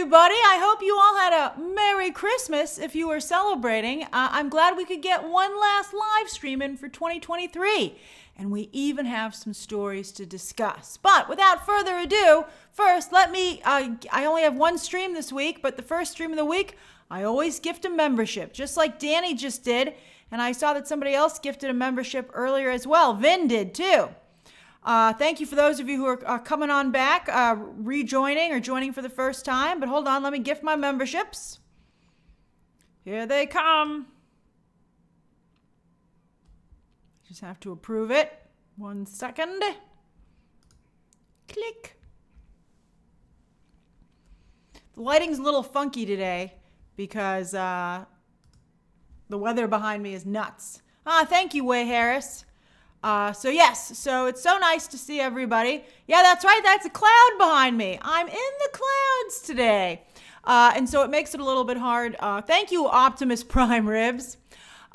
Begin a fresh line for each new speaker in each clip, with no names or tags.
everybody. I hope you all had a Merry Christmas if you were celebrating. I'm glad we could get one last live stream in for 2023. And we even have some stories to discuss. But without further ado, first, I only have one stream this week, but the first stream of the week, I always gift a membership, just like Danny just did. And I saw that somebody else gifted a membership earlier as well. Vin did too. Thank you for those of you who are coming on back, rejoining or joining for the first time. But hold on, let me gift my memberships. Here they come. Just have to approve it. 1 second. Click. The lighting's a little funky today because the weather behind me is nuts. Thank you, Way Harris. So it's so nice to see everybody. Yeah, that's right. That's a cloud behind me. I'm in the clouds today. And so it makes it a little bit hard. Thank you, Optimus Prime Ribs.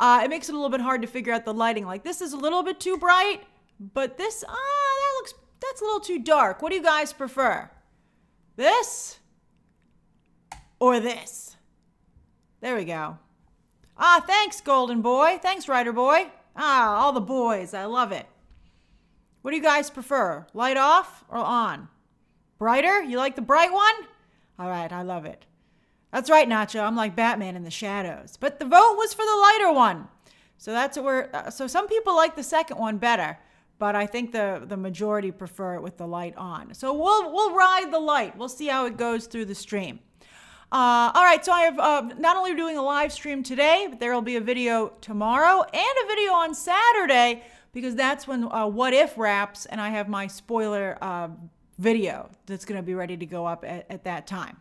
It makes it a little bit hard to figure out the lighting. Like this is a little bit too bright, but this, that's a little too dark. What do you guys prefer? This or this? There we go. Thanks, Golden Boy. Thanks, Ryder Boy. All the boys. I love it. What do you guys prefer? Light off or on? Brighter? You like the bright one? All right, I love it. That's right, Nacho. I'm like Batman in the shadows. But the vote was for the lighter one. So that's what so some people like the second one better, but I think the majority prefer it with the light on. So we'll ride the light. We'll see how it goes through the stream. All right, so I have not only doing a live stream today, but there will be a video tomorrow and a video on Saturday because that's when What If wraps, and I have my spoiler video that's going to be ready to go up at that time.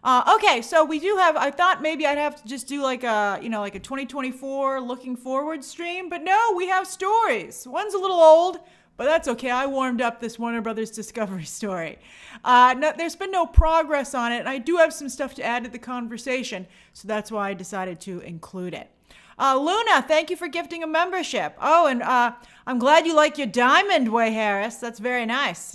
Okay, so we do have, I thought maybe I'd have to just do like a 2024 looking forward stream, but no, we have stories. One's a little old, but that's okay. I warmed up this Warner Brothers Discovery story. There's been no progress on it, and I do have some stuff to add to the conversation, so that's why I decided to include it. Luna, thank you for gifting a membership. Oh, and I'm glad you like your diamond, Way Harris. That's very nice.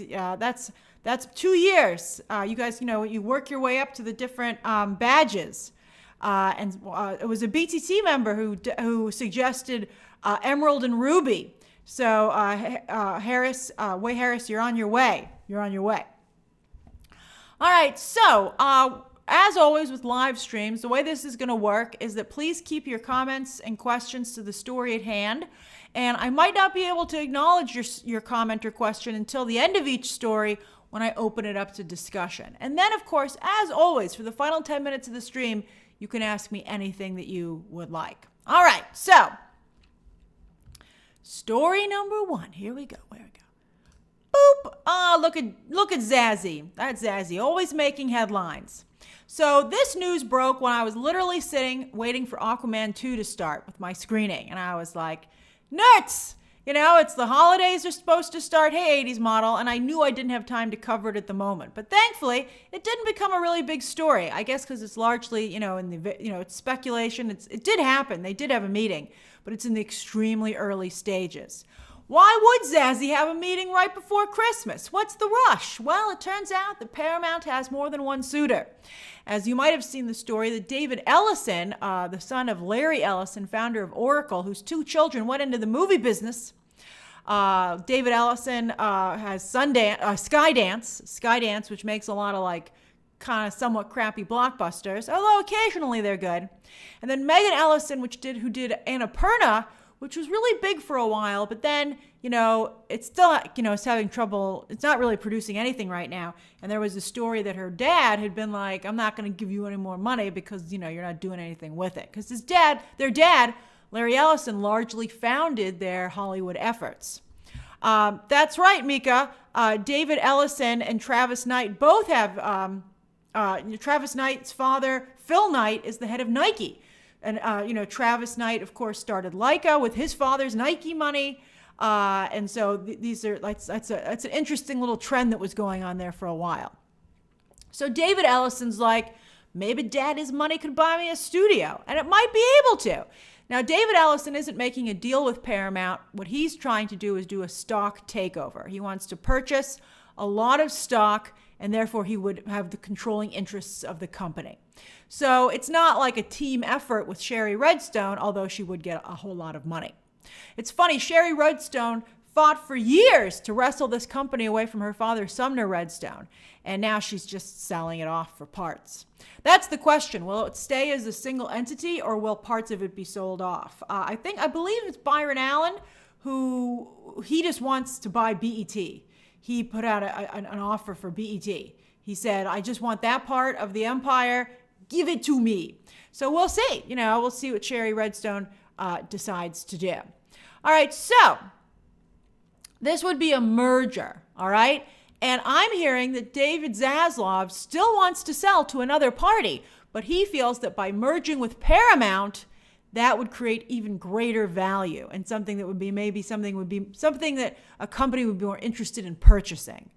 That's 2 years. You guys, you work your way up to the different badges. And it was a BTT member who suggested Emerald and Ruby. So Harris, Way Harris, you're on your way. You're on your way. All right. So as always with live streams, the way this is going to work is that please keep your comments and questions to the story at hand. And I might not be able to acknowledge your comment or question until the end of each story when I open it up to discussion. And then, of course, as always, for the final 10 minutes of the stream, you can ask me anything that you would like. All right, so story number 1. Here we go. Where we go. Boop. Look at Zazzy. That's Zazzy, always making headlines. So this news broke when I was literally sitting waiting for Aquaman 2 to start with my screening. And I was like, nuts! It's the holidays are supposed to start. Hey, 80s model. And I knew I didn't have time to cover it at the moment. But thankfully, it didn't become a really big story. I guess because it's largely, it's speculation. It did happen. They did have a meeting. But it's in the extremely early stages. Why would Zazzy have a meeting right before Christmas? What's the rush? Well, it turns out that Paramount has more than one suitor. As you might have seen the story, that David Ellison, the son of Larry Ellison, founder of Oracle, whose 2 children went into the movie business. David Ellison has Skydance, which makes a lot of kind of somewhat crappy blockbusters, although occasionally they're good. And then Megan Ellison, who did Annapurna, which was really big for a while, but then, it's still, it's having trouble. It's not really producing anything right now. And there was a story that her dad had been like, I'm not going to give you any more money because, you're not doing anything with it. Because their dad, Larry Ellison, largely founded their Hollywood efforts. That's right, Mika. David Ellison and Travis Knight both have, Travis Knight's father, Phil Knight, is the head of Nike. And, Travis Knight, of course, started Leica with his father's Nike money. And so that's an interesting little trend that was going on there for a while. So David Ellison's like, maybe Daddy's money could buy me a studio. And it might be able to. Now, David Ellison isn't making a deal with Paramount. What he's trying to do is do a stock takeover. He wants to purchase a lot of stock and therefore he would have the controlling interests of the company. So it's not like a team effort with Sherry Redstone, although she would get a whole lot of money. It's funny, Sherry Redstone fought for years to wrestle this company away from her father, Sumner Redstone, and now she's just selling it off for parts. That's the question. Will it stay as a single entity, or will parts of it be sold off? I believe it's Byron Allen who he just wants to buy BET. He put out an offer for BET. He said, I just want that part of the empire. Give it to me. So we'll see. We'll see what Sherry Redstone decides to do. All right, so this would be a merger, all right? And I'm hearing that David Zaslav still wants to sell to another party, but he feels that by merging with Paramount, that would create even greater value and something that would be something that a company would be more interested in purchasing.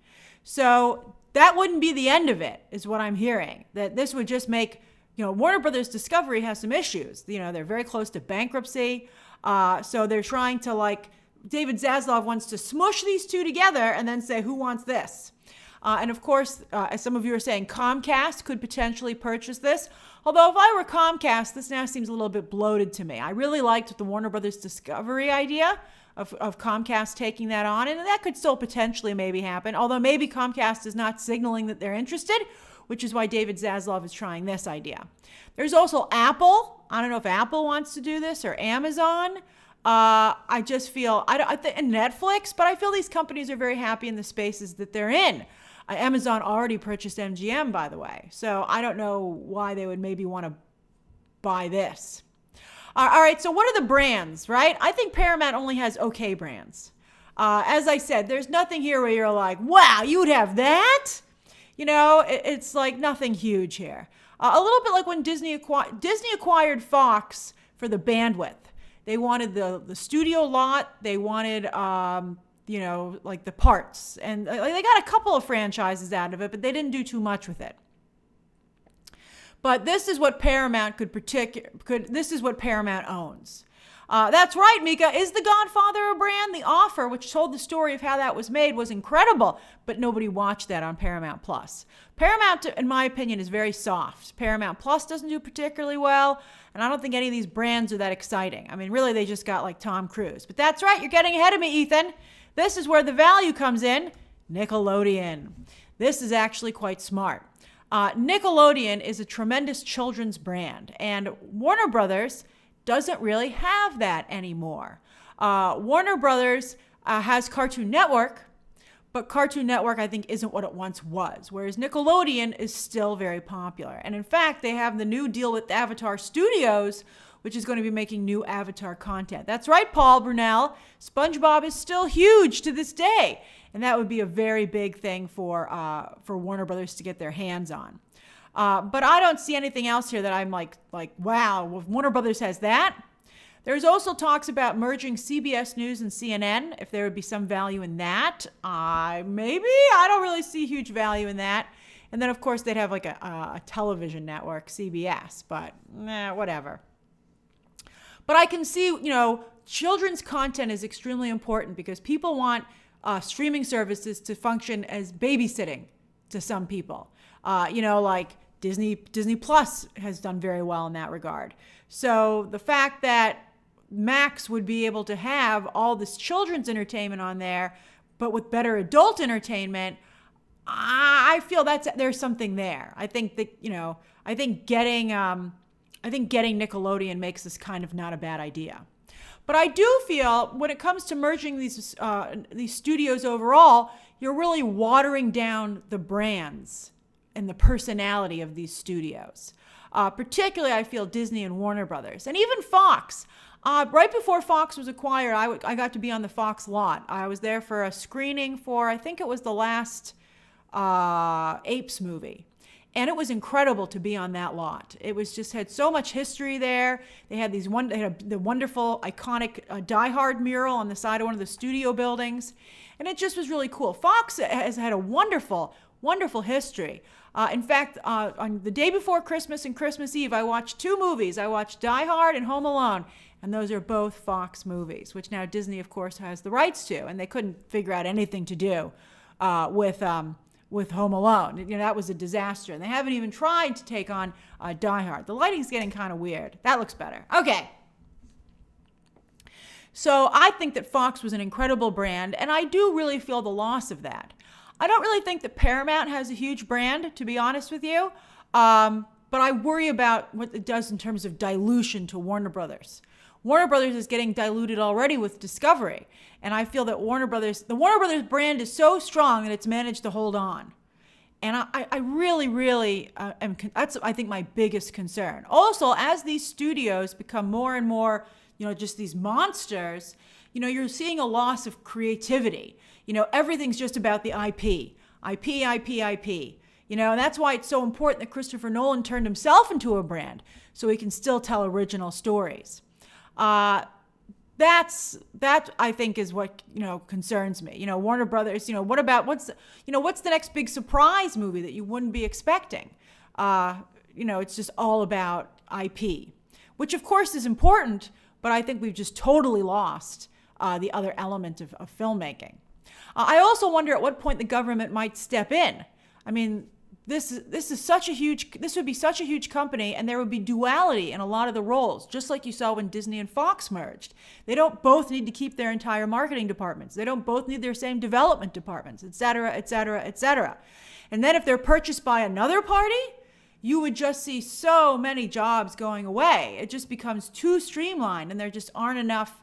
So that wouldn't be the end of it, is what I'm hearing. That this would just make, Warner Brothers Discovery has some issues. They're very close to bankruptcy. So they're trying to David Zaslav wants to smush these two together and then say, who wants this? And of course, as some of you are saying, Comcast could potentially purchase this. Although if I were Comcast, this now seems a little bit bloated to me. I really liked the Warner Brothers Discovery idea of Comcast taking that on, and that could still potentially maybe happen. Although maybe Comcast is not signaling that they're interested, which is why David Zaslav is trying this idea. There's also Apple. I don't know if Apple wants to do this, or Amazon. I just feel, and Netflix, but I feel these companies are very happy in the spaces that they're in. Amazon already purchased MGM, by the way. So I don't know why they would maybe want to buy this. All right, so what are the brands, right? I think Paramount only has okay brands. As I said, there's nothing here where you're like, wow, you would have that? It's like nothing huge here. A little bit like when Disney acquired Fox for the bandwidth. They wanted the studio lot. They wanted, the parts. And they got a couple of franchises out of it, but they didn't do too much with it. But this is what Paramount this is what Paramount owns. That's right, Mika. Is The Godfather a brand? The Offer, which told the story of how that was made, was incredible, but nobody watched that on Paramount Plus. Paramount, in my opinion, is very soft. Paramount Plus doesn't do particularly well, and I don't think any of these brands are that exciting. I mean, really, they just got Tom Cruise. But that's right, you're getting ahead of me, Ethan. This is where the value comes in. Nickelodeon. This is actually quite smart. Nickelodeon is a tremendous children's brand, and Warner Brothers doesn't really have that anymore. Warner Brothers has Cartoon Network, but Cartoon Network, I think, isn't what it once was, whereas Nickelodeon is still very popular. And in fact, they have the new deal with Avatar Studios, which is going to be making new Avatar content. That's right, Paul Brunel. SpongeBob is still huge to this day, and that would be a very big thing for Warner Brothers to get their hands on. But I don't see anything else here that I'm like, wow, if Warner Brothers has that. There's also talks about merging CBS News and CNN, if there would be some value in that. Maybe. I don't really see huge value in that. And then, of course, they'd have a television network, CBS, but whatever. But I can see, children's content is extremely important because people want streaming services to function as babysitting to some people. Like Disney Plus has done very well in that regard. So the fact that Max would be able to have all this children's entertainment on there, but with better adult entertainment, I feel there's something there. I think that, I think getting Nickelodeon makes this kind of not a bad idea. But I do feel when it comes to merging these studios overall, you're really watering down the brands and the personality of these studios. Particularly, I feel Disney and Warner Brothers, and even Fox. Right before Fox was acquired, I got to be on the Fox lot. I was there for a screening for, I think it was the last Apes movie. And it was incredible to be on that lot. It was just had so much history there. They had the wonderful, iconic Die Hard mural on the side of one of the studio buildings. And it just was really cool. Fox has had a wonderful, wonderful history. In fact, on the day before Christmas and Christmas Eve, I watched two movies. I watched Die Hard and Home Alone. And those are both Fox movies, which now Disney, of course, has the rights to. And they couldn't figure out anything to do with with Home Alone. You know, that was a disaster. And they haven't even tried to take on Die Hard. The lighting's getting kind of weird. That looks better. Okay. So I think that Fox was an incredible brand, and I do really feel the loss of that. I don't really think that Paramount has a huge brand, to be honest with you. But I worry about what it does in terms of dilution to Warner Brothers. Warner Brothers is getting diluted already with Discovery. And I feel that the Warner Brothers brand is so strong that it's managed to hold on. And I really am, that's, I think, my biggest concern. Also, as these studios become more and more, just these monsters, you're seeing a loss of creativity. Everything's just about the IP. And that's why it's so important that Christopher Nolan turned himself into a brand so he can still tell original stories. That I think is what, concerns me. Warner Brothers, what's the next big surprise movie that you wouldn't be expecting? It's just all about IP, which of course is important, but I think we've just totally lost the other element of filmmaking. I also wonder at what point the government might step in. I mean, this would be such a huge company, and there would be duality in a lot of the roles, just like you saw when Disney and Fox merged. They don't both need to keep their entire marketing departments. They don't both need their same development departments, et cetera, et cetera, et cetera. And then if they're purchased by another party, you would just see so many jobs going away. It just becomes too streamlined, and there just aren't enough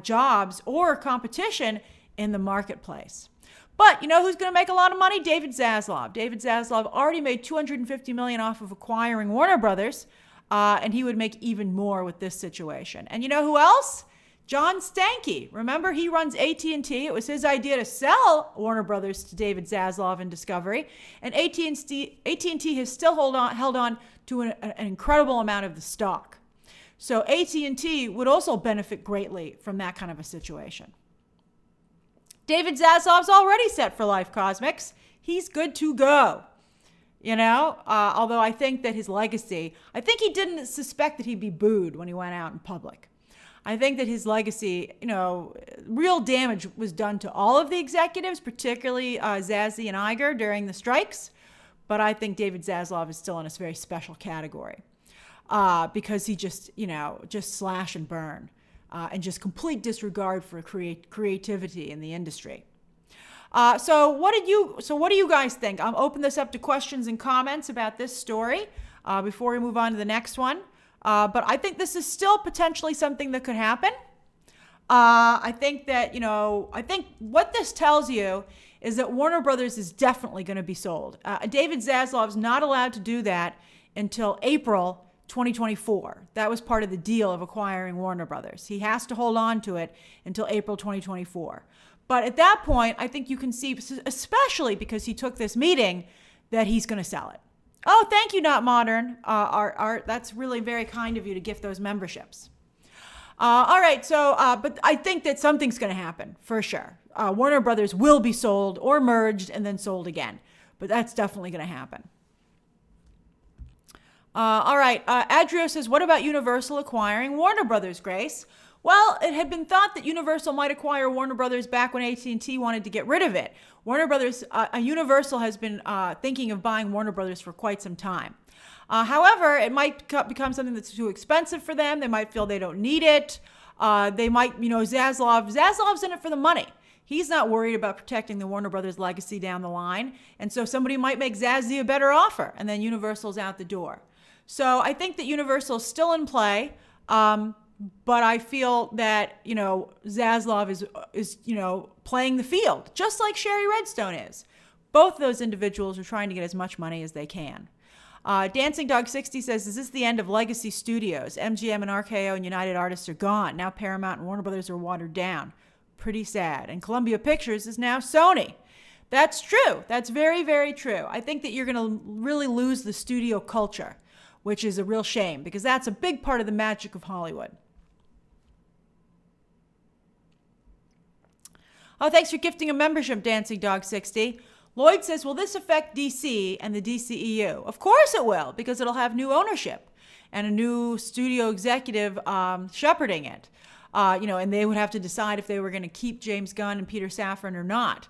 jobs or competition in the marketplace. But you know who's going to make a lot of money? David Zaslav. David Zaslav already made $250 million off of acquiring Warner Brothers, and he would make even more with this situation. And you know who else? John Stankey. Remember, he runs AT&T. It was his idea to sell Warner Brothers to David Zaslav and Discovery, and AT&T has still held on to an incredible amount of the stock. So AT&T would also benefit greatly from that kind of a situation. David Zaslav's already set for Life Cosmics. He's good to go. Although I think that his legacy, I think he didn't suspect that he'd be booed when he went out in public. I think that his legacy, real damage was done to all of the executives, particularly Zazie and Iger during the strikes. But I think David Zaslav is still in a very special category because he just slash and burn. And just complete disregard for creativity in the industry. So what do you guys think? I'll open this up to questions and comments about this story before we move on to the next one. But I think this is still potentially something that could happen. I think what this tells you is that Warner Brothers is definitely going to be sold. David Zaslav's not allowed to do that until April 2024. That was part of the deal of acquiring Warner Brothers. He has to hold on to it until April 2024. But at that point, I think you can see, especially because he took this meeting, that he's going to sell it. Oh, thank you, Not Modern. Art, that's really very kind of you to gift those memberships. All right, but I think that something's going to happen, for sure. Warner Brothers will be sold or merged and then sold again. But that's definitely going to happen. All right, Adrio says, what about Universal acquiring Warner Brothers, Grace? Well, it had been thought that Universal might acquire Warner Brothers back when AT&T wanted to get rid of it. Universal has been thinking of buying Warner Brothers for quite some time. However, it might become something that's too expensive for them. They might feel they don't need it. They might, Zaslav's in it for the money. He's not worried about protecting the Warner Brothers legacy down the line. And so somebody might make Zazie a better offer, and then Universal's out the door. So I think that Universal is still in play, but I feel that Zaslav is playing the field just like Sherry Redstone is. Both those individuals are trying to get as much money as they can. Dancing Dog 60 says, "Is this the end of legacy studios? MGM and RKO and United Artists are gone. Now Paramount and Warner Brothers are watered down. Pretty sad. And Columbia Pictures is now Sony." That's true. That's very, very true. I think that you're going to really lose the studio culture, which is a real shame because that's a big part of the magic of Hollywood. Oh, thanks for gifting a membership, Dancing Dog 60. Lloyd says, will this affect DC and the DCEU? Of course it will, because it'll have new ownership and a new studio executive shepherding it. And they would have to decide if they were going to keep James Gunn and Peter Safran or not.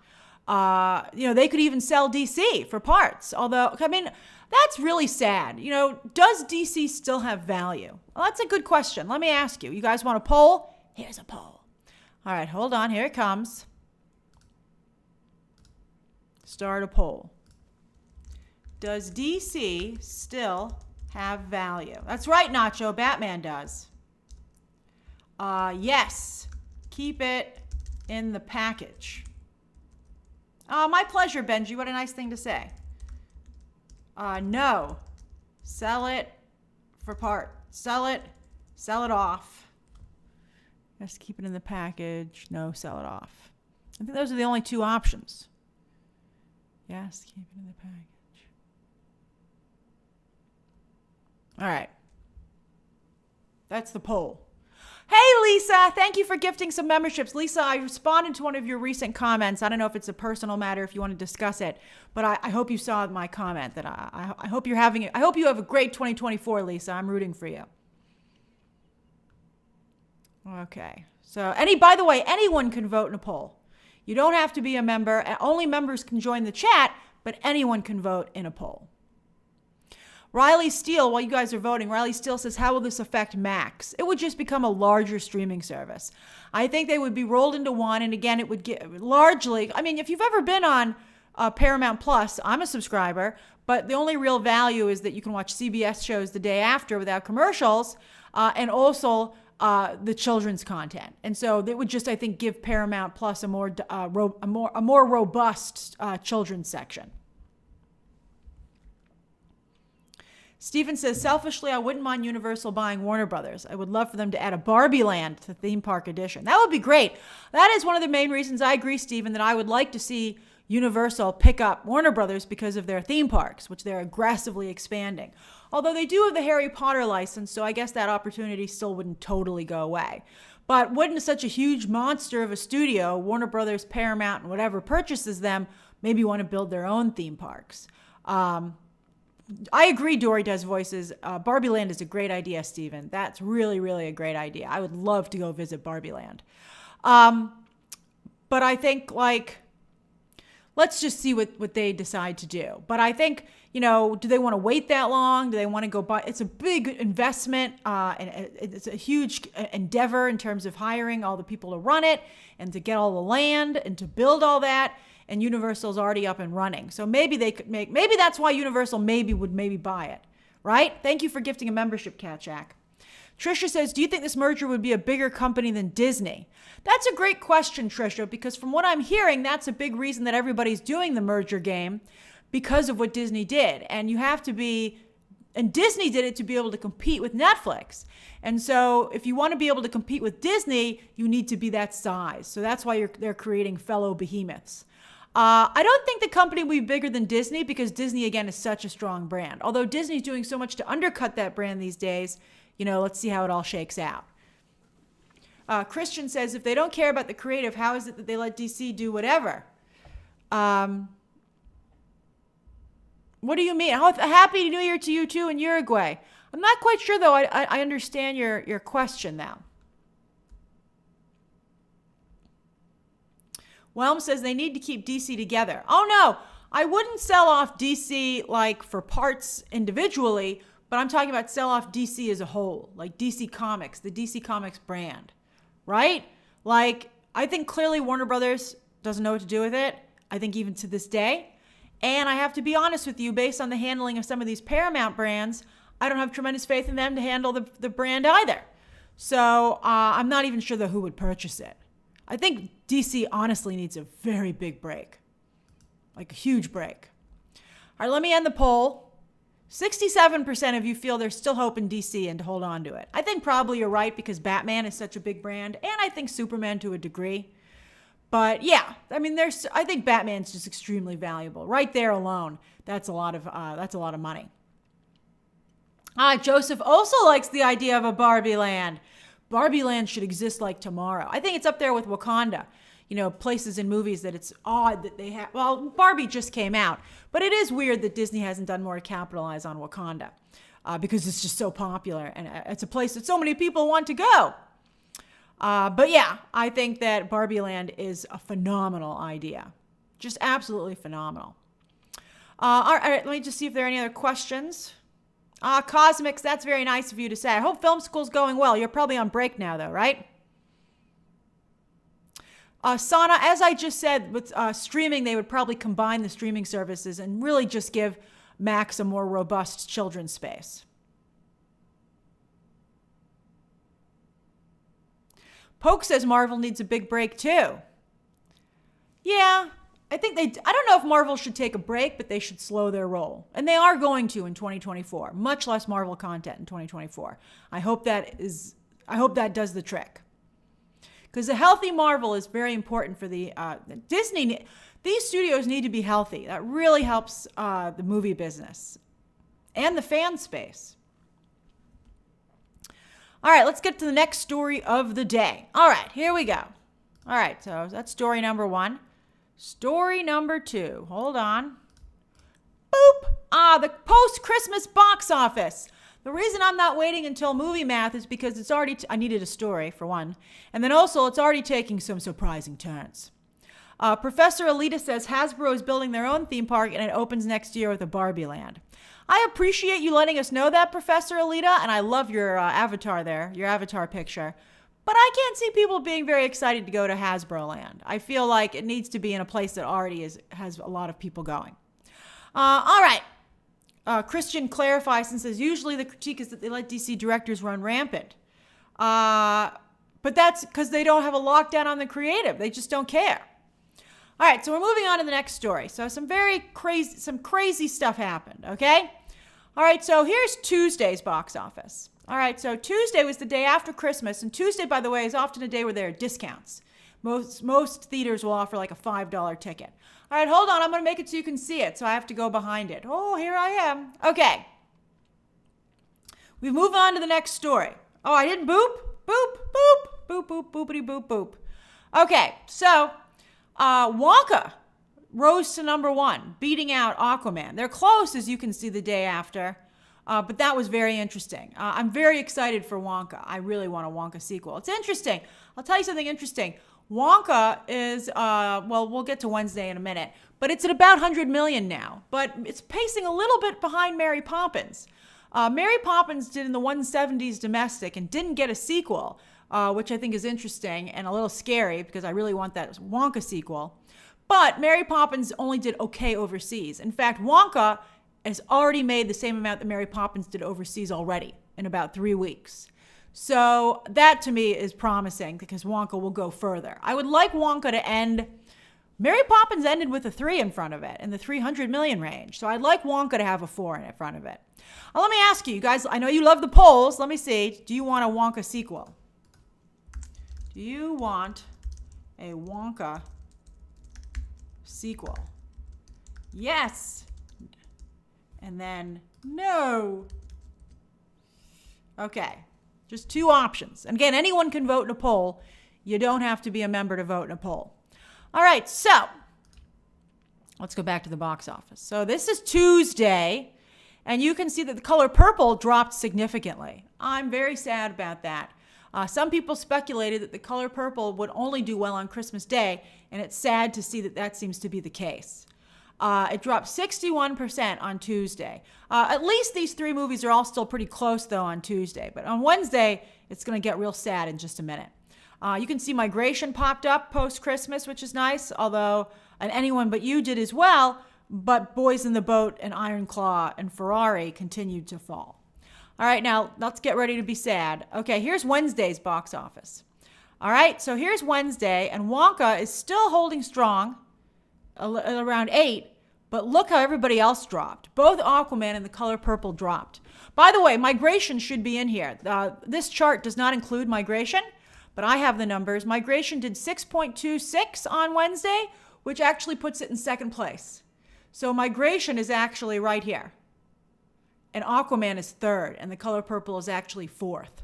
They could even sell DC for parts. Although, I mean, that's really sad. Does DC still have value? Well, that's a good question. Let me ask you. You guys want a poll? Here's a poll. All right, hold on. Here it comes. Start a poll. Does DC still have value? That's right, Nacho. Batman does. Yes. Keep it in the package. My pleasure, Benji. What a nice thing to say. No. Sell it for part. Sell it off. Just keep it in the package. No, sell it off. I think those are the only two options. Yes, keep it in the package. All right. That's the poll. Hey, Lisa, thank you for gifting some memberships. Lisa, I responded to one of your recent comments. I don't know if it's a personal matter, if you want to discuss it, but I hope you saw my comment that I hope you're having it. I hope you have a great 2024, Lisa. I'm rooting for you. Okay. So by the way, anyone can vote in a poll. You don't have to be a member. Only members can join the chat, but anyone can vote in a poll. Riley Steele, while you guys are voting, Riley Steele says, how will this affect Max? It would just become a larger streaming service. I think they would be rolled into one. And again, it would get largely, I mean, if you've ever been on Paramount Plus, I'm a subscriber, but the only real value is that you can watch CBS shows the day after without commercials, and also the children's content. And so it would just, I think, give Paramount Plus a more robust children's section. Stephen says, selfishly, I wouldn't mind Universal buying Warner Brothers. I would love for them to add a Barbie Land to the theme park edition. That would be great. That is one of the main reasons I agree, Stephen, that I would like to see Universal pick up Warner Brothers because of their theme parks, which they're aggressively expanding. Although they do have the Harry Potter license, so I guess that opportunity still wouldn't totally go away. But wouldn't such a huge monster of a studio, Warner Brothers, Paramount, and whatever purchases them, maybe want to build their own theme parks? I agree, Dory does voices. Barbie Land is a great idea, Stephen. That's really, really a great idea. I would love to go visit Barbie Land. But I think, let's just see what they decide to do. But I think, do they want to wait that long? Do they want to go buy? It's a big investment. And it's a huge endeavor in terms of hiring all the people to run it and to get all the land and to build all that. And Universal's already up and running. So maybe they could maybe that's why Universal would buy it, right? Thank you for gifting a membership, Cat Jack. Trisha says, do you think this merger would be a bigger company than Disney? That's a great question, Trisha, because from what I'm hearing, that's a big reason that everybody's doing the merger game because of what Disney did. And Disney did it to be able to compete with Netflix. And so if you want to be able to compete with Disney, you need to be that size. So that's why they're creating fellow behemoths. I don't think the company will be bigger than Disney because Disney, again, is such a strong brand. Although Disney's doing so much to undercut that brand these days, let's see how it all shakes out. Christian says, if they don't care about the creative, how is it that they let DC do whatever? What do you mean? Happy New Year to you too in Uruguay. I'm not quite sure, though. I understand your question now. Whelm says they need to keep DC together. Oh, no. I wouldn't sell off DC for parts individually, but I'm talking about sell off DC as a whole, like DC Comics, the DC Comics brand, right? I think clearly Warner Brothers doesn't know what to do with it. I think even to this day. And I have to be honest with you, based on the handling of some of these Paramount brands, I don't have tremendous faith in them to handle the brand either. So I'm not even sure who would purchase it. I think DC honestly needs a very big break, a huge break. All right, let me end the poll. 67% of you feel there's still hope in DC and to hold on to it. I think probably you're right because Batman is such a big brand, and I think Superman to a degree. But yeah, I mean, I think Batman's just extremely valuable. Right there alone, that's a lot of money. Joseph also likes the idea of a Barbie Land. Barbie Land should exist tomorrow. I think it's up there with Wakanda. Places in movies that it's odd that they have. Well, Barbie just came out, but it is weird that Disney hasn't done more to capitalize on Wakanda because it's just so popular and it's a place that so many people want to go. But yeah, I think that Barbie Land is a phenomenal idea. Just absolutely phenomenal. All right, let me just see if there are any other questions. Cosmics, that's very nice of you to say. I hope film school's going well. You're probably on break now, though, right? Sana, as I just said, with streaming, they would probably combine the streaming services and really just give Max a more robust children's space. Poke says Marvel needs a big break, too. Yeah, I don't know if Marvel should take a break, but they should slow their roll. And they are going to in 2024. Much less Marvel content in 2024. I hope that does the trick. Because a healthy Marvel is very important for the Disney. These studios need to be healthy. That really helps the movie business and the fan space. All right, let's get to the next story of the day. All right, here we go. All right, so that's story number 1. Story number 2. Hold on. Boop! The post-Christmas box office. The reason I'm not waiting until movie math is because it's already, I needed a story for one. And then also it's already taking some surprising turns. Professor Alita says Hasbro is building their own theme park and it opens next year with a Barbie land. I appreciate you letting us know that, Professor Alita, and I love your avatar there, your avatar picture. But I can't see people being very excited to go to Hasbro land. I feel like it needs to be in a place that already has a lot of people going. All right. Christian clarifies and says, usually the critique is that they let DC directors run rampant. But that's because they don't have a lockdown on the creative. They just don't care. All right, so we're moving on to the next story. So some crazy stuff happened, okay? All right, so here's Tuesday's box office. All right, so Tuesday was the day after Christmas, and Tuesday, by the way, is often a day where there are discounts. Most theaters will offer like a $5 ticket. All right, hold on. I'm going to make it so you can see it, so I have to go behind it. Oh, here I am. Okay. We move on to the next story. Oh, I didn't boop? Boop, boop, boop, boop, boopity, boop, boop. Okay, so Wonka rose to number 1, beating out Aquaman. They're close, as you can see, the day after, but that was very interesting. I'm very excited for Wonka. I really want a Wonka sequel. It's interesting. I'll tell you something interesting. Wonka is, well, we'll get to Wednesday in a minute, but it's at about 100 million now, but it's pacing a little bit behind Mary Poppins. Mary Poppins did in the 170s domestic and didn't get a sequel, which I think is interesting and a little scary because I really want that Wonka sequel. But Mary Poppins only did okay overseas. In fact, Wonka has already made the same amount that Mary Poppins did overseas already in about 3 weeks. So that to me is promising because Wonka will go further. I would like Wonka to end. Mary Poppins ended with a 3 in front of it in the 300 million range. So I'd like Wonka to have a 4 in front of it. Let me ask you guys, I know you love the polls. Let me see. Do you want a Wonka sequel? Do you want a Wonka sequel? Yes. And then no. Okay. Just 2 options. And again, anyone can vote in a poll. You don't have to be a member to vote in a poll. All right, so let's go back to the box office. So this is Tuesday, and you can see that the color purple dropped significantly. I'm very sad about that. Some people speculated that the color purple would only do well on Christmas Day, and it's sad to see that that seems to be the case. It dropped 61% on Tuesday. At least these 3 movies are all still pretty close, though, on Tuesday. But on Wednesday, it's going to get real sad in just a minute. You can see Migration popped up post-Christmas, which is nice, although and Anyone But You did as well. But Boys in the Boat and Iron Claw and Ferrari continued to fall. All right, now let's get ready to be sad. Okay, here's Wednesday's box office. All right, so here's Wednesday, and Wonka is still holding strong at around 8, but look how everybody else dropped. Both Aquaman and The Color Purple dropped. By the way, Migration should be in here. This chart does not include Migration, but I have the numbers. Migration did 6.26 on Wednesday, which actually puts it in 2nd place. So Migration is actually right here. And Aquaman is 3rd, and The Color Purple is actually 4th.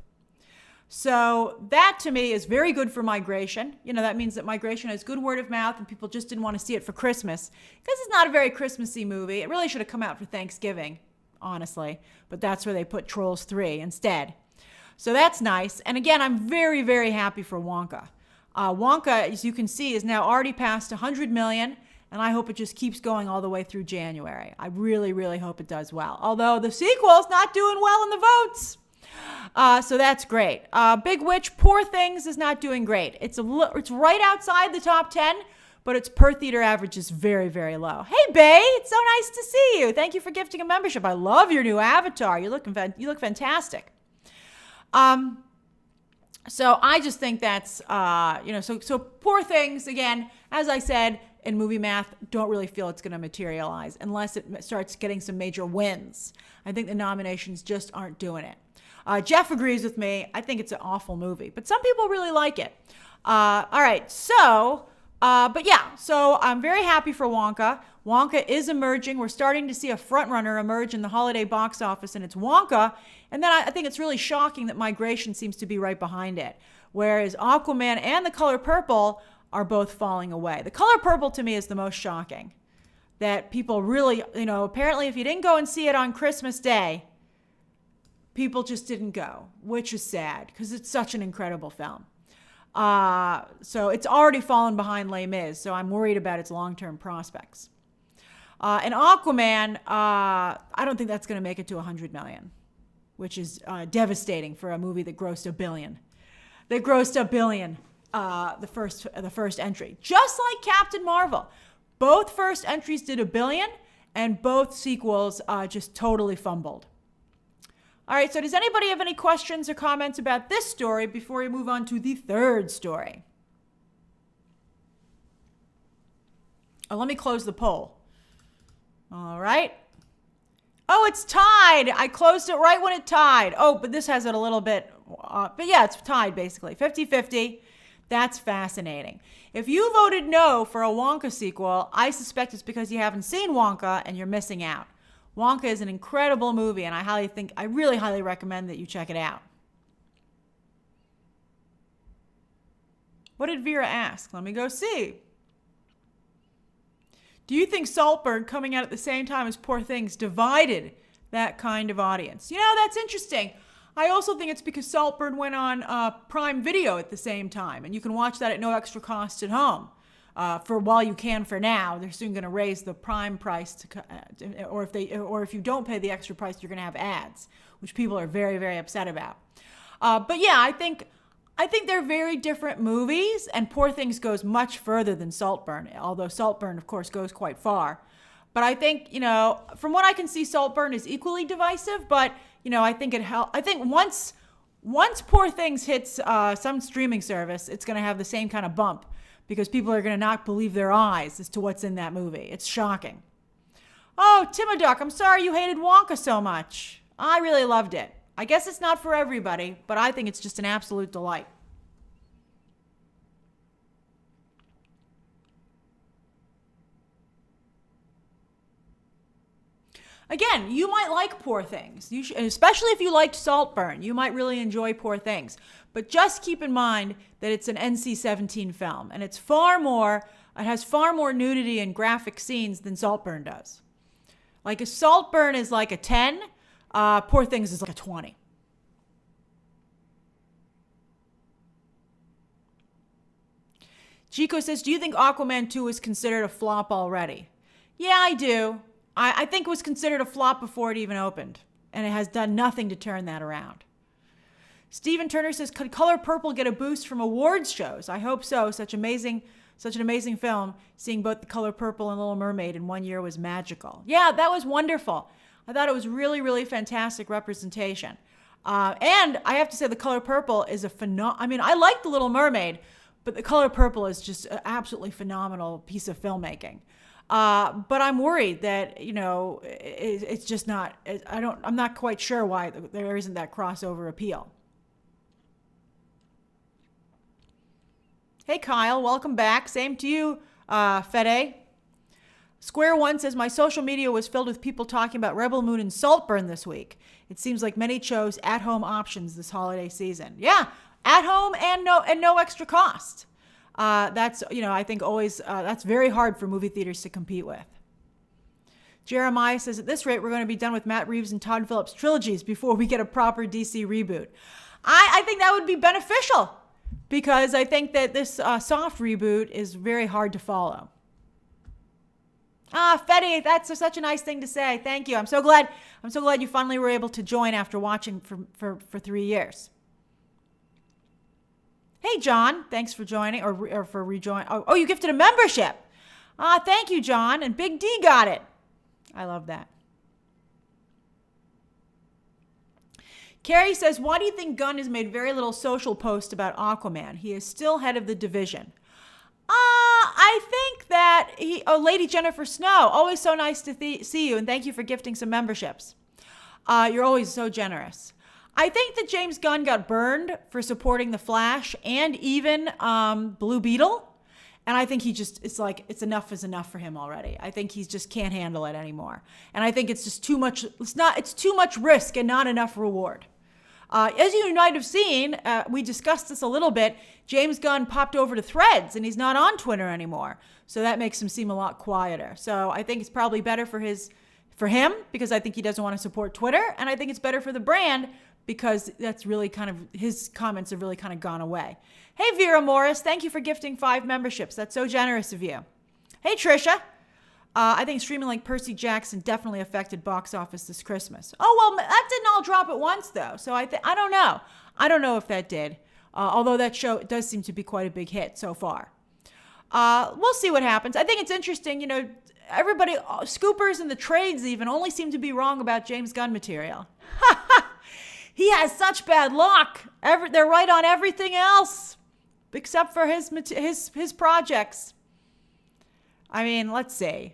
So that to me is very good for Migration. You know, that means that Migration has good word of mouth and people just didn't want to see it for Christmas because it's not a very Christmassy movie. It really should have come out for Thanksgiving, honestly, but that's where they put Trolls 3 instead. So that's nice. And again, I'm very, very happy for Wonka. Wonka, as you can see, is now already past 100 million And I hope it just keeps going all the way through January. I really, really hope it does well. Although the sequel's not doing well in the votes. So that's great. Big Witch, Poor Things is not doing great. It's right outside the top 10, but its per theater average is very, very low. Hey, Bay, it's so nice to see you. Thank you for gifting a membership. I love your new avatar. You look fantastic. So I just think that's, so Poor Things, again, as I said, in movie math, don't really feel it's going to materialize unless it starts getting some major wins. I think the nominations just aren't doing it. Jeff agrees with me. I think it's an awful movie, but some people really like it. All right, so I'm very happy for Wonka. Wonka is emerging. We're starting to see a frontrunner emerge in the holiday box office, and it's Wonka. And then I think it's really shocking that Migration seems to be right behind it, whereas Aquaman and The Color Purple are both falling away. The Color Purple to me is the most shocking. That people really, apparently if you didn't go and see it on Christmas Day, people just didn't go, which is sad because it's such an incredible film. So it's already fallen behind Les Mis, so I'm worried about its long-term prospects. And Aquaman, I don't think that's going to make it to 100 million, which is devastating for a movie that grossed $1 billion. They grossed $1 billion. The first entry, just like Captain Marvel. Both first entries did $1 billion, and both sequels just totally fumbled. All right, so does anybody have any questions or comments about this story before we move on to the third story? Oh, let me close the poll. All right. Oh, it's tied. I closed it right when it tied. Oh, but this has it a little bit. But yeah, it's tied basically. 50-50. That's fascinating. If you voted no for a Wonka sequel, I suspect it's because you haven't seen Wonka and you're missing out. Wonka is an incredible movie, and I really highly recommend that you check it out. What did Vera ask? Let me go see. Do you think Saltburn coming out at the same time as Poor Things divided that kind of audience? That's interesting. I also think it's because Saltburn went on Prime Video at the same time, and you can watch that at no extra cost at home. For while you can for now, they're soon going to raise the Prime price or if you don't pay the extra price, you're going to have ads, which people are very, very upset about. But yeah, I think they're very different movies, and Poor Things goes much further than Saltburn, although Saltburn, of course, goes quite far. But I think, from what I can see, Saltburn is equally divisive, but I think it helps. I think once Poor Things hits some streaming service, it's going to have the same kind of bump because people are going to not believe their eyes as to what's in that movie. It's shocking. Oh, Timoduck, I'm sorry you hated Wonka so much. I really loved it. I guess it's not for everybody, but I think it's just an absolute delight. Again, you might like Poor Things, especially if you liked Saltburn. You might really enjoy Poor Things. But just keep in mind that it's an NC-17 film, and it has far more nudity and graphic scenes than Saltburn does. Like if Saltburn is like a 10, Poor Things is like a 20. Chico says, do you think Aquaman 2 is considered a flop already? Yeah, I do. I think it was considered a flop before it even opened, and it has done nothing to turn that around. Stephen Turner says, could Color Purple get a boost from awards shows? I hope so. Such an amazing film. Seeing both The Color Purple and Little Mermaid in one year was magical. Yeah, that was wonderful. I thought it was really, really fantastic representation. And I have to say The Color Purple is I like The Little Mermaid, but The Color Purple is just an absolutely phenomenal piece of filmmaking. But I'm worried that, it's just not, I'm not quite sure why there isn't that crossover appeal. Hey, Kyle, welcome back. Same to you, Fede. Square One says, my social media was filled with people talking about Rebel Moon and Saltburn this week. It seems like many chose at-home options this holiday season. Yeah, at home and no extra cost. That's, I think always, that's very hard for movie theaters to compete with. Jeremiah says, at this rate, we're going to be done with Matt Reeves and Todd Phillips trilogies before we get a proper DC reboot. I think that would be beneficial because I think that this soft reboot is very hard to follow. Ah, Fetty, that's such a nice thing to say. Thank you. I'm so glad you finally were able to join after watching for 3 years. Hey, John, thanks for joining or for rejoining. Oh, you gifted a membership. Ah, thank you, John. And Big D got it. I love that. Carrie says, why do you think Gunn has made very little social post about Aquaman? He is still head of the division. I think that Lady Jennifer Snow, always so nice to see you, and thank you for gifting some memberships. You're always so generous. I think that James Gunn got burned for supporting The Flash and even Blue Beetle. And I think it's enough is enough for him already. I think he just can't handle it anymore. And I think it's just too much. It's too much risk and not enough reward. As you might have seen, we discussed this a little bit. James Gunn popped over to Threads and he's not on Twitter anymore. So that makes him seem a lot quieter. So I think it's probably better for him because I think he doesn't want to support Twitter. And I think it's better for the brand because that's really his comments have really kind of gone away. Hey, Vera Morris, thank you for gifting 5 memberships. That's so generous of you. Hey, Trisha. I think streaming like Percy Jackson definitely affected box office this Christmas. Oh, well, that didn't all drop at once, though. So I don't know. I don't know if that did. Although that show does seem to be quite a big hit so far. We'll see what happens. I think it's interesting, everybody, scoopers and the trades even, only seem to be wrong about James Gunn material. He has such bad luck. They're right on everything else except for his projects. I mean, let's see.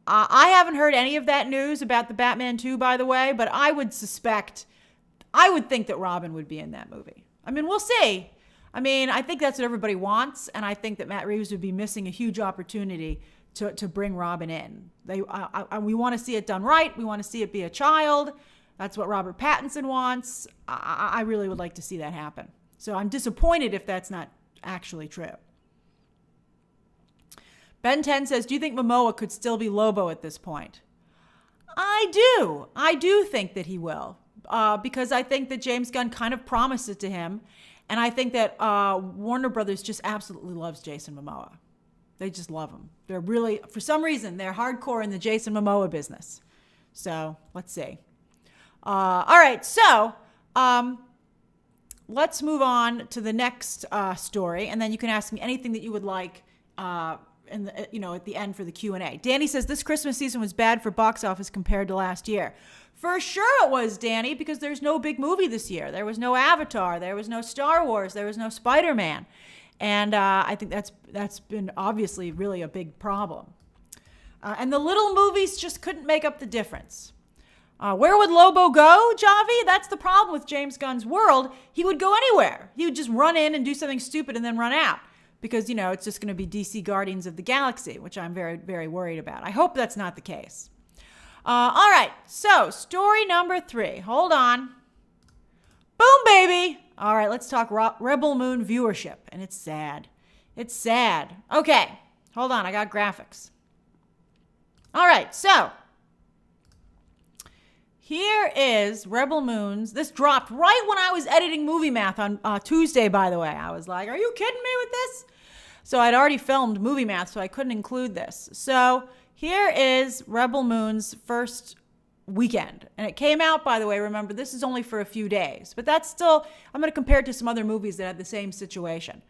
I haven't heard any of that news about the Batman 2, by the way, but I would think that Robin would be in that movie. I mean, we'll see. I mean, I think that's what everybody wants, and I think that Matt Reeves would be missing a huge opportunity to bring Robin in. We want to see it done right. We want to see it be a child. That's what Robert Pattinson wants. I really would like to see that happen. So I'm disappointed if that's not actually true. Ben 10 says, do you think Momoa could still be Lobo at this point? I do. I do think that he will. Because I think that James Gunn kind of promised it to him. And I think that Warner Brothers just absolutely loves Jason Momoa. They just love him. They're really, for some reason, they're hardcore in the Jason Momoa business. So let's see. All right. So let's move on to the next story. And then you can ask me anything that you would like at the end for the Q&A. Danny says this Christmas season was bad for box office compared to last year. For sure it was, Danny, because there's no big movie this year. There was no Avatar. There was no Star Wars. There was no Spider-Man. And I think that's been obviously really a big problem. And the little movies just couldn't make up the difference. Where would Lobo go, Javi? That's the problem with James Gunn's world. He would go anywhere. He would just run in and do something stupid and then run out. Because, it's just going to be DC Guardians of the Galaxy, which I'm very, very worried about. I hope that's not the case. All right, so story number 3. Hold on. Boom, baby. All right, let's talk Rebel Moon viewership. And it's sad. It's sad. Okay, hold on. I got graphics. All right, so here is Rebel Moon's. This dropped right when I was editing Movie Math on Tuesday, by the way. I was like, are you kidding me with this? So I'd already filmed Movie Math, so I couldn't include this. So here is Rebel Moon's first weekend. And it came out, by the way, remember, this is only for a few days. But that's still, I'm going to compare it to some other movies that had the same situation.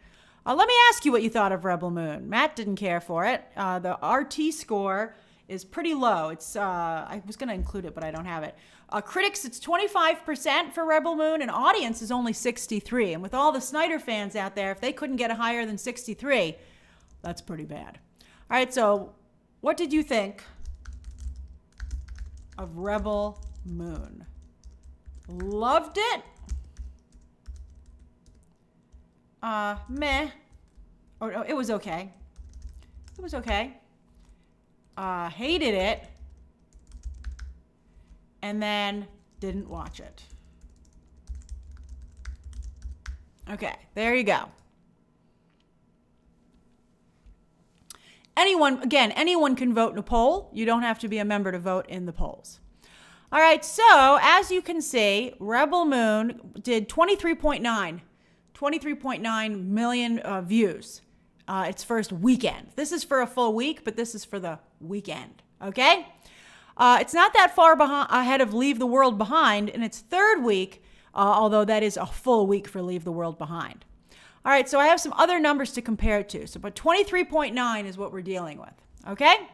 Let me ask you what you thought of Rebel Moon. Matt didn't care for it. The RT score is pretty low. It's I was going to include it, but I don't have it. Critics, it's 25% for Rebel Moon, and audience is only 63%. And with all the Snyder fans out there, if they couldn't get a higher than 63%, that's pretty bad. All right, so what did you think of Rebel Moon? Loved it? Meh. Oh, no, it was okay. It was okay. Hated it. And then didn't watch it. Okay, there you go. Anyone can vote in a poll. You don't have to be a member to vote in the polls. All right, so as you can see, Rebel Moon did 23.9 million views. its first weekend. This is for a full week, but this is for the weekend, okay? It's not that far ahead of Leave the World Behind in its third week, although that is a full week for Leave the World Behind. All right, so I have some other numbers to compare it to. So, but 23.9 is what we're dealing with, okay?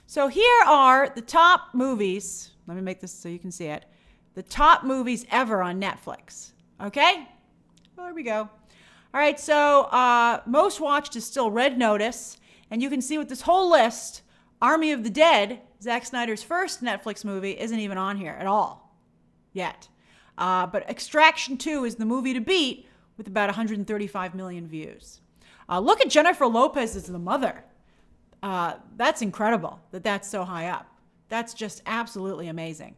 So here are the top movies. Let me make this so you can see it. The top movies ever on Netflix, okay? Well, there we go. All right, so most watched is still Red Notice. And you can see with this whole list, Army of the Dead, Zack Snyder's first Netflix movie, isn't even on here at all yet. But Extraction 2 is the movie to beat with about 135 million views. Look at Jennifer Lopez as the mother. That's incredible that that's so high up. That's just absolutely amazing.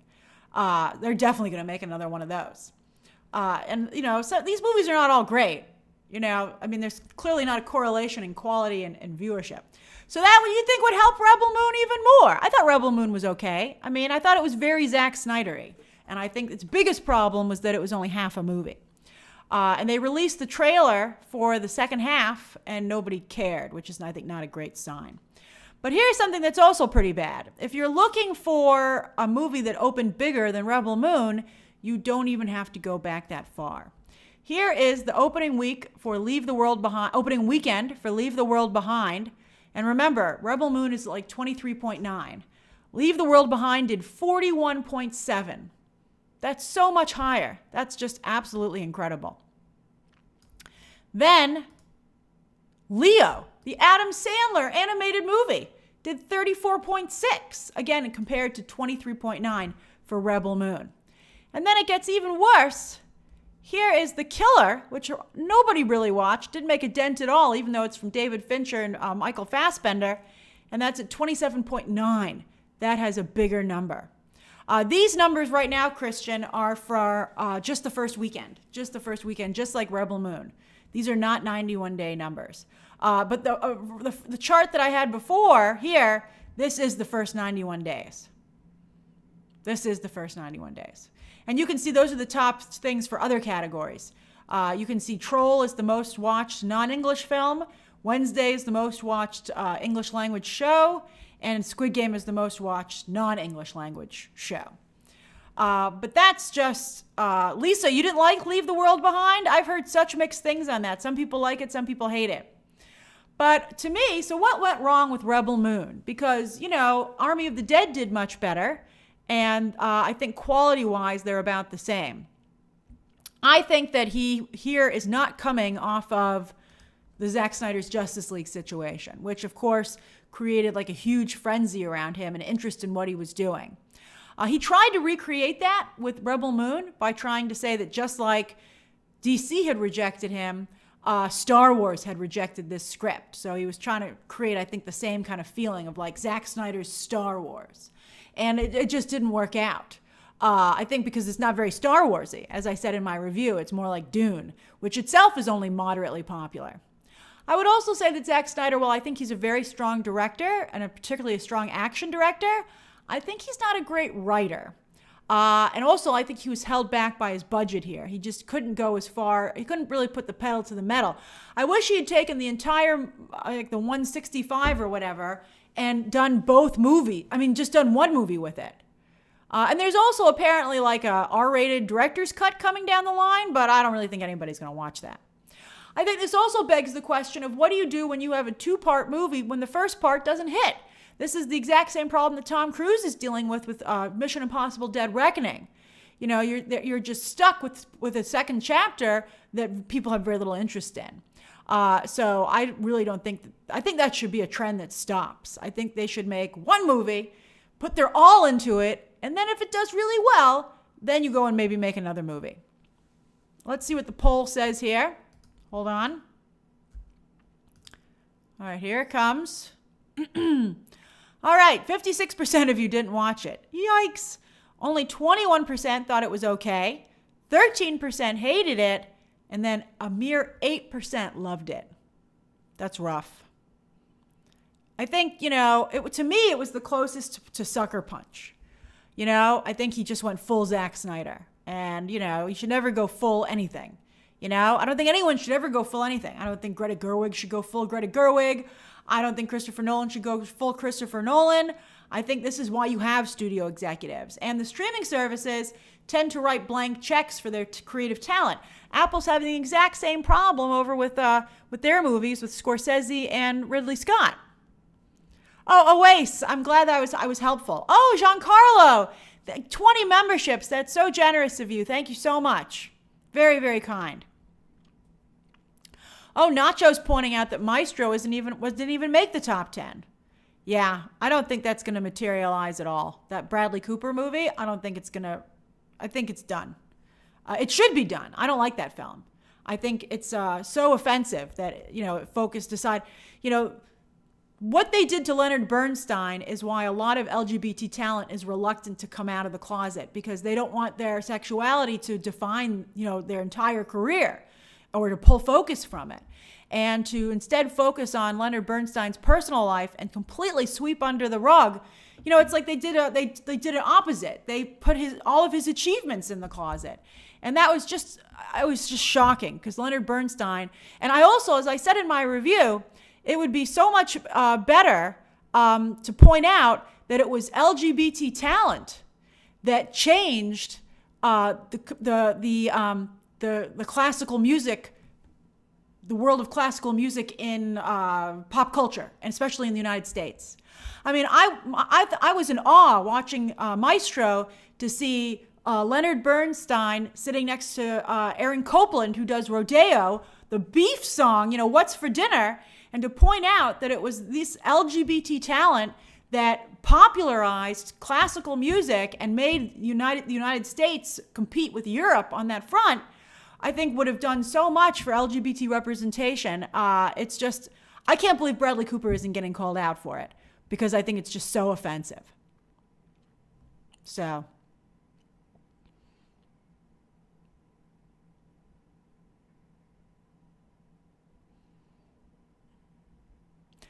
They're definitely going to make another one of those. And, you know, so these movies are not all great. You know, I mean, there's clearly not a correlation in quality and viewership. So that you think would help Rebel Moon even more. I thought Rebel Moon was okay. I mean, I thought it was very Zack Snyder-y. And I think its biggest problem was that it was only half a movie. And they released the trailer for the second half, and nobody cared, which is, I think, not a great sign. But here's something that's also pretty bad. If you're looking for a movie that opened bigger than Rebel Moon, you don't even have to go back that far. Here is the opening week for Leave the World Behind, opening weekend for Leave the World Behind. And remember, Rebel Moon is like 23.9. Leave the World Behind did 41.7. That's so much higher. That's just absolutely incredible. Then, Leo, the Adam Sandler animated movie, did 34.6, again compared to 23.9 for Rebel Moon. And then it gets even worse. Here is The Killer, which nobody really watched, didn't make a dent at all, even though it's from David Fincher and Michael Fassbender, and that's at 27.9. That has a bigger number. These numbers right now, Christian, are for just the first weekend, just like Rebel Moon. These are not 91-day numbers. But the chart that I had before here, this is the first 91 days. This is the first 91 days. And you can see those are the top things for other categories. You can see Troll is the most watched non-English film. Wednesday is the most watched English language show. And Squid Game is the most watched non-English language show. But that's just, Lisa, you didn't like Leave the World Behind? I've heard such mixed things on that. Some people like it, some people hate it. But to me, so what went wrong with Rebel Moon? Because, you know, Army of the Dead did much better. And I think quality-wise, they're about the same. I think that he here is not coming off of the Zack Snyder's Justice League situation, which, of course, created like a huge frenzy around him and interest in what he was doing. He tried to recreate that with Rebel Moon by trying to say that just like DC had rejected him, Star Wars had rejected this script. So he was trying to create, I think, the same kind of feeling of like Zack Snyder's Star Wars. And it just didn't work out. I think because it's not very Star Warsy. As I said in my review, it's more like Dune, which itself is only moderately popular. I would also say that Zack Snyder, while I think he's a very strong director and particularly a strong action director, I think he's not a great writer. And also, I think he was held back by his budget here. He just couldn't go as far. He couldn't really put the pedal to the metal. I wish he had taken the entire, like the 165 or whatever, and done both movies. I mean, just done one movie with it. And there's also apparently like a R-rated director's cut coming down the line, but I don't really think anybody's going to watch that. I think this also begs the question of what do you do when you have a two-part movie when the first part doesn't hit? This is the exact same problem that Tom Cruise is dealing with Mission Impossible Dead Reckoning. You know, you're just stuck with a second chapter that people have very little interest in. So I really don't think, I think that should be a trend that stops. I think they should make one movie, put their all into it, and then if it does really well, then you go and maybe make another movie. Let's see what the poll says here. Hold on. All right, here it comes. All right, 56% of you didn't watch it. Yikes. Only 21% thought it was okay. 13% hated it. And then a mere 8% loved it. That's rough. I think, you know, to me, it was the closest to Sucker Punch. You know, I think he just went full Zack Snyder. And, you know, you should never go full anything. You know, I don't think anyone should ever go full anything. I don't think Greta Gerwig should go full Greta Gerwig. I don't think Christopher Nolan should go full Christopher Nolan. I think this is why you have studio executives. And the streaming services tend to write blank checks for their creative talent. Apple's having the exact same problem over with their movies with Scorsese and Ridley Scott. Oh, Oace, I'm glad that I was helpful. Oh, Giancarlo, 20 memberships. That's so generous of you. Thank you so much. Very, very kind. Oh, Nacho's pointing out that Maestro didn't even make the top 10. Yeah, I don't think that's going to materialize at all. That Bradley Cooper movie, I don't think it's going to, I think it's done. It should be done. I don't like that film. I think it's so offensive that, you know, it focused aside. You know, what they did to Leonard Bernstein is why a lot of LGBT talent is reluctant to come out of the closet, because they don't want their sexuality to define, you know, their entire career or to pull focus from it. And to instead focus on Leonard Bernstein's personal life and completely sweep under the rug. You know, it's like they did an opposite. They put all of his achievements in the closet. And that was just shocking, because Leonard Bernstein, and I also, as I said in my review, it would be so much better to point out that it was LGBT talent that changed the classical music, the world of classical music in pop culture, and especially in the United States. I mean, I was in awe watching Maestro to see Leonard Bernstein sitting next to Aaron Copland, who does Rodeo, the beef song, you know, What's for Dinner, and to point out that it was this LGBT talent that popularized classical music and made the United States compete with Europe on that front, I think would have done so much for LGBT representation. It's just, I can't believe Bradley Cooper isn't getting called out for it, because I think it's just so offensive. So.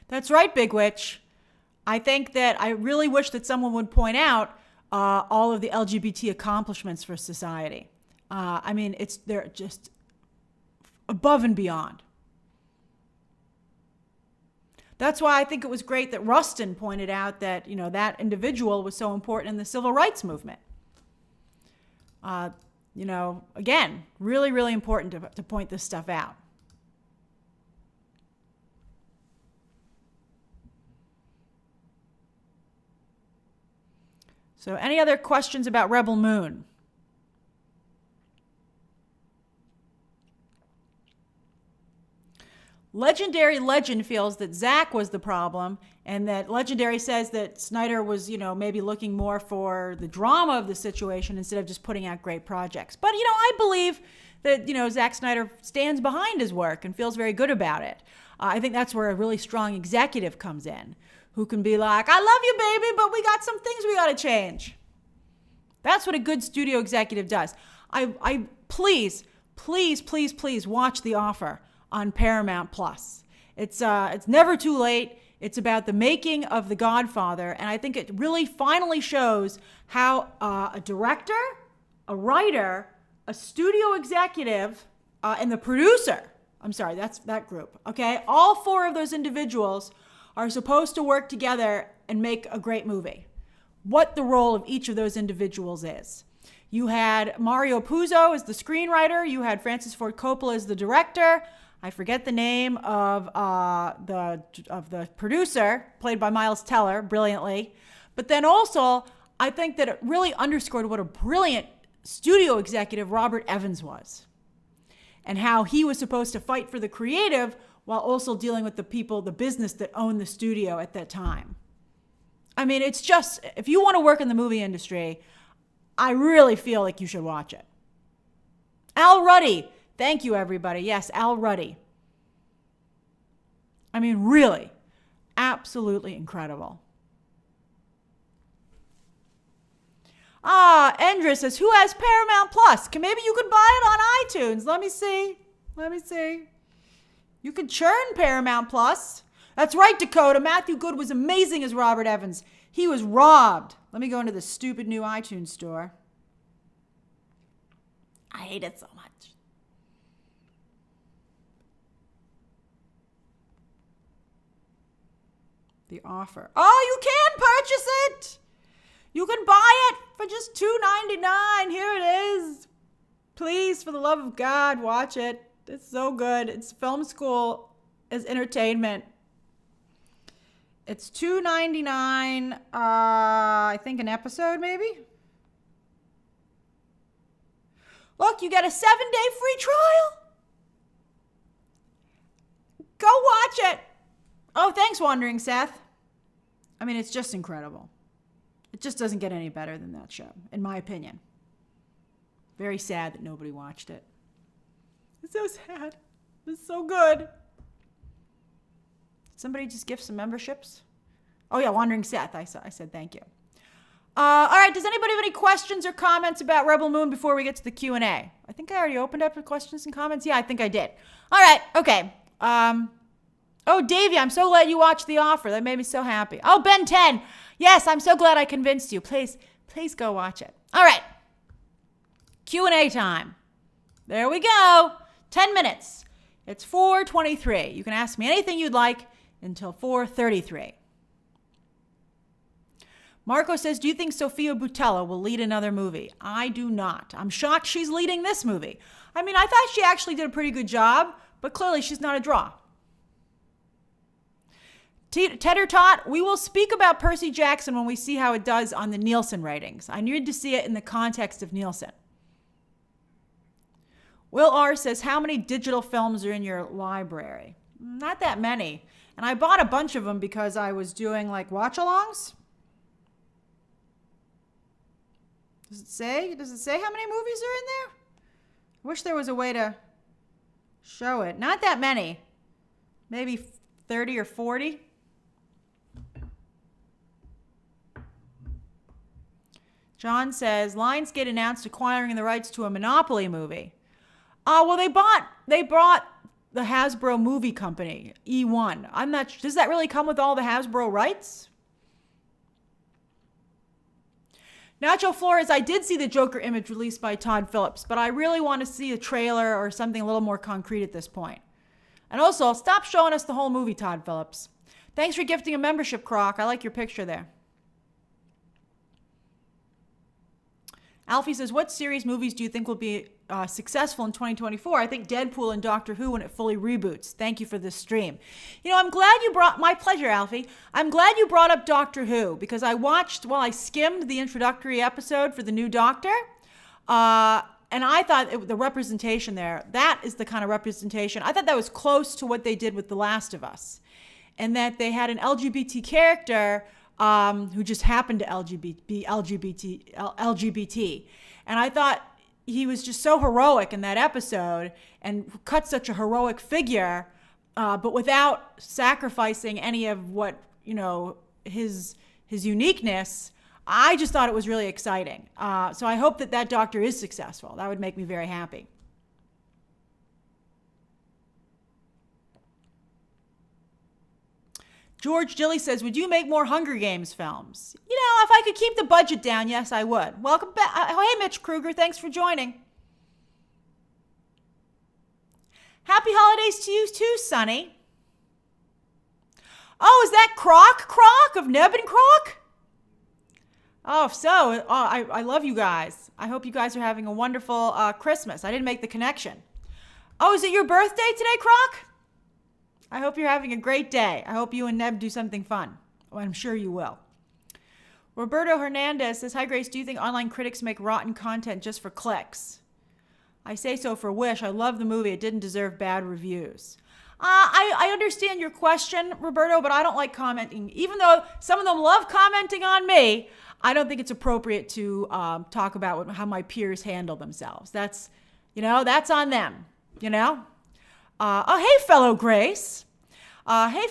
That's right, Big Witch. I think that I really wish that someone would point out all of the LGBT accomplishments for society. I mean, they're just above and beyond. That's why I think it was great that Rustin pointed out that, you know, that individual was so important in the civil rights movement. You know, again, really, really important to point this stuff out. So any other questions about Rebel Moon? Legendary Legend feels that Zach was the problem, and that Legendary says that Snyder was, you know, maybe looking more for the drama of the situation instead of just putting out great projects. But, you know, I believe that, you know, Zack Snyder stands behind his work and feels very good about it. I think that's where a really strong executive comes in, who can be like, I love you, baby, but we got some things we got to change. That's what a good studio executive does. Please watch The Offer on Paramount Plus. It's never too late. It's about the making of The Godfather, and I think it really finally shows how a director, a writer, a studio executive, and the producer, I'm sorry, that's that group, okay? All four of those individuals are supposed to work together and make a great movie. What the role of each of those individuals is. You had Mario Puzo as the screenwriter. You had Francis Ford Coppola as the director. I forget the name of the producer, played by Miles Teller, brilliantly. But then also, I think that it really underscored what a brilliant studio executive Robert Evans was, and how he was supposed to fight for the creative while also dealing with the people, the business that owned the studio at that time. I mean, it's just, if you want to work in the movie industry, I really feel like you should watch it. Al Ruddy. Thank you, everybody. Yes, Al Ruddy. I mean, really, absolutely incredible. Endra says, who has Paramount Plus? Maybe you could buy it on iTunes. Let me see. You could churn Paramount Plus. That's right, Dakota. Matthew Good was amazing as Robert Evans. He was robbed. Let me go into the stupid new iTunes store. I hate it so much. The Offer. Oh, you can purchase it. You can buy it for just $2.99. Here it is. Please, for the love of God, watch it. It's so good. It's film school as entertainment. It's $2.99, I think an episode maybe. Look, you get a 7-day free trial. Go watch it. Oh, thanks, Wandering Seth. I mean, it's just incredible. It just doesn't get any better than that show, in my opinion. Very sad that nobody watched it. It's so sad. It's so good. Somebody just gift some memberships? Oh, yeah, Wandering Seth. I said thank you. All right, does anybody have any questions or comments about Rebel Moon before we get to the Q&A? I think I already opened up the questions and comments. Yeah, I think I did. All right, okay. Oh, Davey, I'm so glad you watched The Offer. That made me so happy. Oh, Ben 10. Yes, I'm so glad I convinced you. Please go watch it. All right. Q&A time. There we go. 10 minutes. It's 4:23. You can ask me anything you'd like until 4:33. Marco says, do you think Sofia Boutella will lead another movie? I do not. I'm shocked she's leading this movie. I mean, I thought she actually did a pretty good job, but clearly she's not a draw. Tedder Tot, we will speak about Percy Jackson when we see how it does on the Nielsen ratings. I need to see it in the context of Nielsen. Will R says, how many digital films are in your library? Not that many. And I bought a bunch of them because I was doing like watch-alongs. Does it say how many movies are in there? I wish there was a way to show it. Not that many. Maybe 30 or 40. John says, Lionsgate announced acquiring the rights to a Monopoly movie. Well, they bought the Hasbro movie company, E1. I'm not sure. Does that really come with all the Hasbro rights? Nacho Flores, I did see the Joker image released by Todd Phillips, but I really want to see a trailer or something a little more concrete at this point. And also, stop showing us the whole movie, Todd Phillips. Thanks for gifting a membership, Croc. I like your picture there. Alfie says, what series movies do you think will be successful in 2024? I think Deadpool and Doctor Who when it fully reboots. Thank you for this stream. You know, I'm glad you my pleasure, Alfie. I'm glad you brought up Doctor Who because I skimmed the introductory episode for the new Doctor. And I thought the representation there, that is the kind of representation. I thought that was close to what they did with The Last of Us. And that they had an LGBT character who just happened to be LGBT. And I thought he was just so heroic in that episode and cut such a heroic figure, but without sacrificing any of what, his uniqueness. I just thought it was really exciting. So I hope that Doctor is successful. That would make me very happy. George Gilly says, would you make more Hunger Games films? If I could keep the budget down, yes, I would. Welcome back. Hey, Mitch Kruger, thanks for joining. Happy holidays to you too, Sonny. Oh, is that Croc of Neb and Croc? Oh, if so, I love you guys. I hope you guys are having a wonderful Christmas. I didn't make the connection. Oh, is it your birthday today, Croc? I hope you're having a great day. I hope you and Neb do something fun. Well, I'm sure you will. Roberto Hernandez says, hi, Grace. Do you think online critics make rotten content just for clicks? I say so for Wish. I love the movie. It didn't deserve bad reviews. I understand your question, Roberto, but I don't like commenting. Even though some of them love commenting on me, I don't think it's appropriate to talk about how my peers handle themselves. That's on them, hey, fellow Grace. Hey,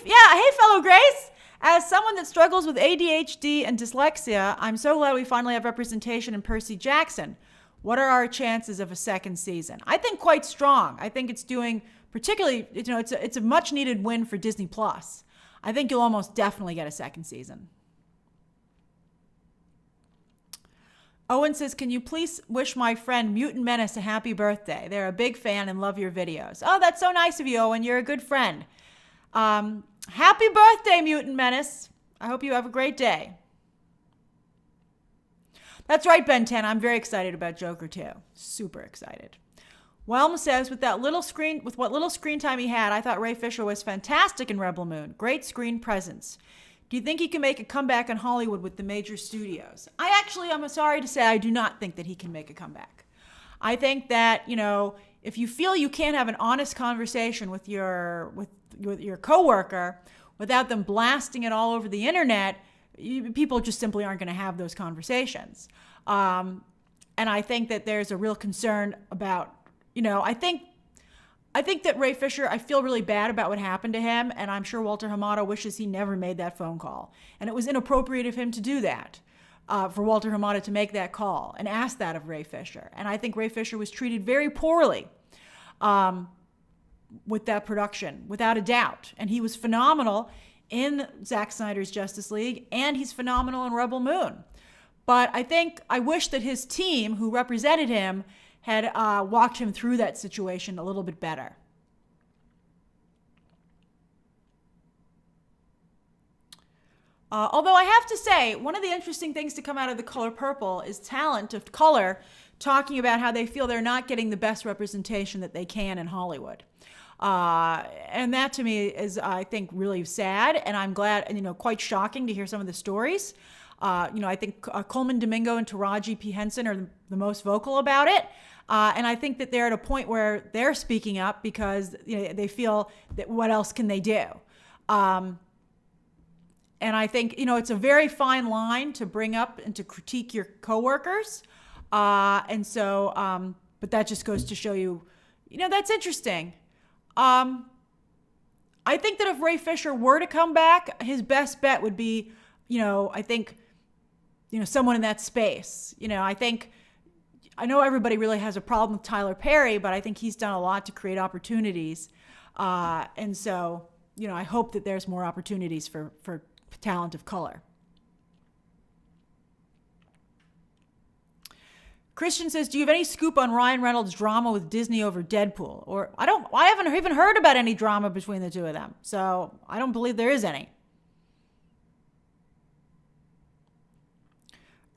fellow Grace. As someone that struggles with ADHD and dyslexia, I'm so glad we finally have representation in Percy Jackson. What are our chances of a second season? I think quite strong. I think it's doing particularly, it's a much needed win for Disney Plus. I think you'll almost definitely get a second season. Owen says, can you please wish my friend Mutant Menace a happy birthday? They're a big fan and love your videos. Oh, that's so nice of you, Owen. You're a good friend. Happy birthday, Mutant Menace. I hope you have a great day. That's right, Ben 10. I'm very excited about Joker 2. Super excited. Whelm says, with what little screen time he had, I thought Ray Fisher was fantastic in Rebel Moon. Great screen presence. Do you think he can make a comeback in Hollywood with the major studios? I'm sorry to say, I do not think that he can make a comeback. I think that, if you feel you can't have an honest conversation with your coworker without them blasting it all over the internet, people just simply aren't going to have those conversations. And I think that there's a real concern about, I think that Ray Fisher, I feel really bad about what happened to him, and I'm sure Walter Hamada wishes he never made that phone call. And it was inappropriate of him to do that, for Walter Hamada to make that call and ask that of Ray Fisher. And I think Ray Fisher was treated very poorly with that production, without a doubt. And he was phenomenal in Zack Snyder's Justice League, and he's phenomenal in Rebel Moon. But I wish that his team, who represented him, had walked him through that situation a little bit better. Although I have to say, one of the interesting things to come out of The Color Purple is talent of color talking about how they feel they're not getting the best representation that they can in Hollywood. And that to me is, I think, really sad, and I'm glad, and quite shocking to hear some of the stories. I think Coleman Domingo and Taraji P. Henson are the most vocal about it. And I think that they're at a point where they're speaking up because they feel that what else can they do? And I think, it's a very fine line to bring up and to critique your coworkers. But that just goes to show you, that's interesting. I think that if Ray Fisher were to come back, his best bet would be, someone in that space. I know everybody really has a problem with Tyler Perry, but I think he's done a lot to create opportunities. And so, I hope that there's more opportunities for talent of color. Christian says, do you have any scoop on Ryan Reynolds' drama with Disney over Deadpool? Or I haven't even heard about any drama between the two of them. So I don't believe there is any.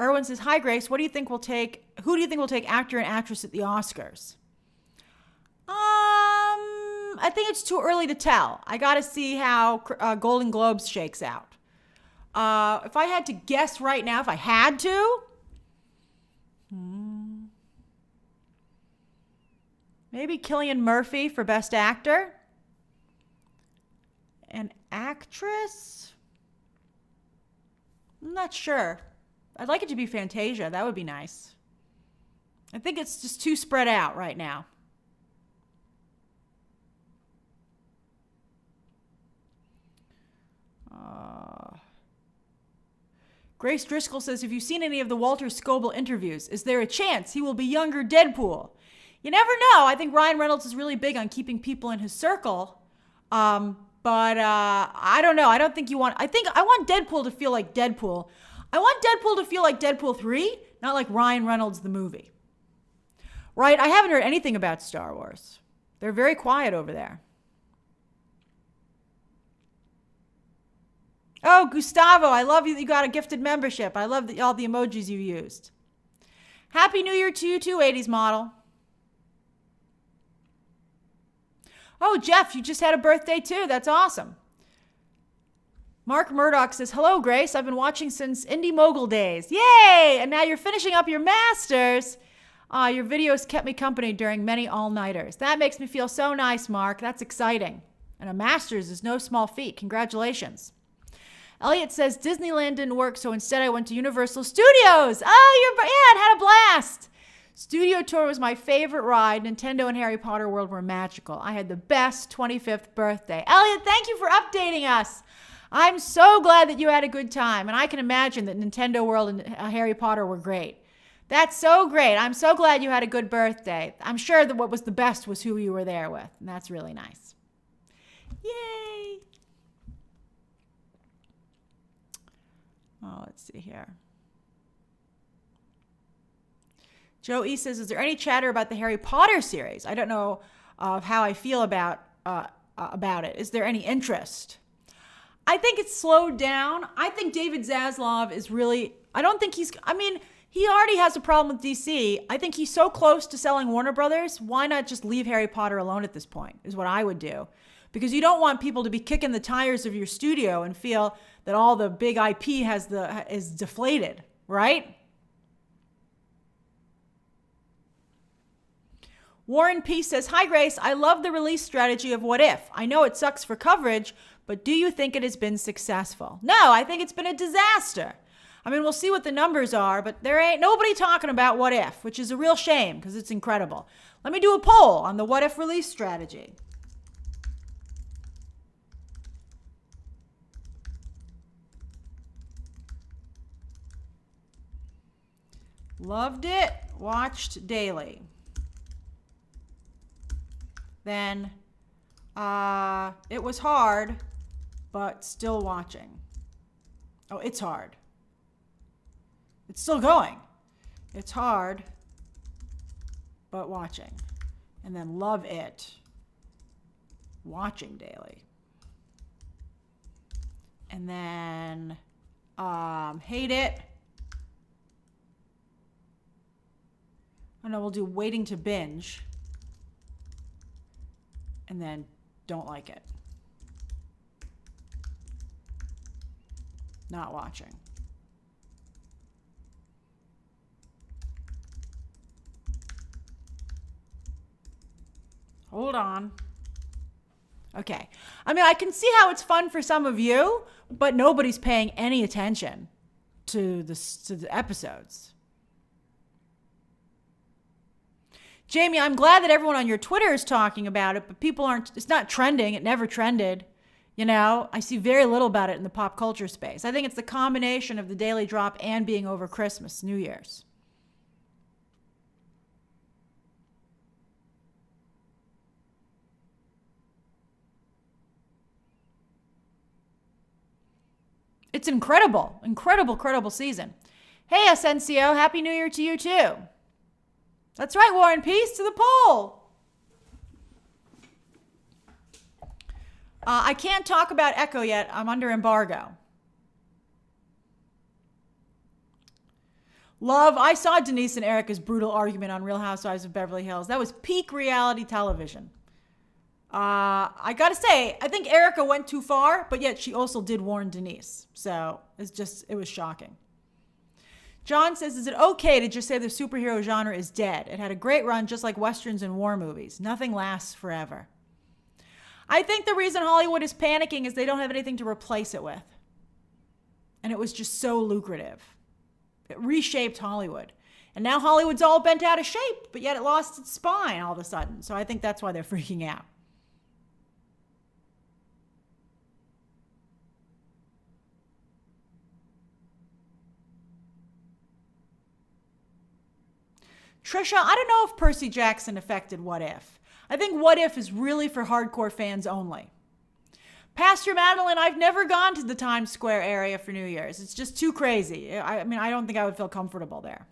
Erwin says, hi Grace, who do you think will take actor and actress at the Oscars? I think it's too early to tell. I got to see how Golden Globes shakes out. If I had to guess right now, if I had to, maybe Cillian Murphy for Best Actor. And actress? I'm not sure. I'd like it to be Fantasia. That would be nice. I think it's just too spread out right now. Grace Driscoll says, have you seen any of the Walter Scoble interviews? Is there a chance he will be younger Deadpool? You never know. I think Ryan Reynolds is really big on keeping people in his circle. But I don't know. I don't think I want Deadpool to feel like Deadpool. I want Deadpool to feel like Deadpool 3, not like Ryan Reynolds the movie. Right? I haven't heard anything about Star Wars. They're very quiet over there. Oh, Gustavo, I love you. You got a gifted membership. I love all the emojis you used. Happy New Year to you too, 80s model. Oh, Jeff, you just had a birthday too. That's awesome. Mark Murdoch says, hello, Grace. I've been watching since Indie Mogul days. Yay! And now you're finishing up your masters. Your videos kept me company during many all-nighters. That makes me feel so nice, Mark. That's exciting. And a master's is no small feat. Congratulations. Elliot says, Disneyland didn't work, so instead I went to Universal Studios. Oh, it had a blast. Studio Tour was my favorite ride. Nintendo and Harry Potter World were magical. I had the best 25th birthday. Elliot, thank you for updating us. I'm so glad that you had a good time. And I can imagine that Nintendo World and Harry Potter were great. That's so great. I'm so glad you had a good birthday. I'm sure that what was the best was who you were there with. And that's really nice. Yay. Oh, let's see here. Joe E. says, is there any chatter about the Harry Potter series? I don't know how I feel about it. Is there any interest? I think it's slowed down. I think David Zaslav is really, I don't think he already has a problem with DC. I think he's so close to selling Warner Brothers. Why not just leave Harry Potter alone at this point, is what I would do. Because you don't want people to be kicking the tires of your studio and feel that all the big IP is deflated, right? Warren P. says, hi, Grace. I love the release strategy of What If. I know it sucks for coverage, but do you think it has been successful? No, I think it's been a disaster. I mean, we'll see what the numbers are, but there ain't nobody talking about What If, which is a real shame because it's incredible. Let me do a poll on the What If release strategy. Loved it. Watched daily. Then it was hard, but still watching. Oh, it's hard. It's still going. It's hard, but watching. And then love it. Watching daily. And then hate it. Oh no, we'll do waiting to binge. And then don't like it. Not watching. Hold on. Okay. I mean, I can see how it's fun for some of you, but nobody's paying any attention to the episodes. Jamie, I'm glad that everyone on your Twitter is talking about it, but people aren't, it's not trending. It never trended. You know, I see very little about it in the pop culture space. I think it's the combination of the daily drop and being over Christmas, New Year's. It's incredible, incredible season. Hey, Asensio, Happy New Year to you too. That's right, Warren. Peace to the poll. I can't talk about Echo yet. I'm under embargo. Love, I saw Denise and Erica's brutal argument on Real Housewives of Beverly Hills. That was peak reality television. I gotta say, I think Erica went too far, but yet she also did warn Denise. So it was shocking. John says, is it okay to just say the superhero genre is dead? It had a great run just like Westerns and war movies. Nothing lasts forever. I think the reason Hollywood is panicking is they don't have anything to replace it with. And it was just so lucrative. It reshaped Hollywood. And now Hollywood's all bent out of shape, but yet it lost its spine all of a sudden. So I think that's why they're freaking out. Trisha, I don't know if Percy Jackson affected What If. I think What If is really for hardcore fans only. Pastor Madeline, I've never gone to the Times Square area for New Year's. It's just too crazy. I mean, I don't think I would feel comfortable there.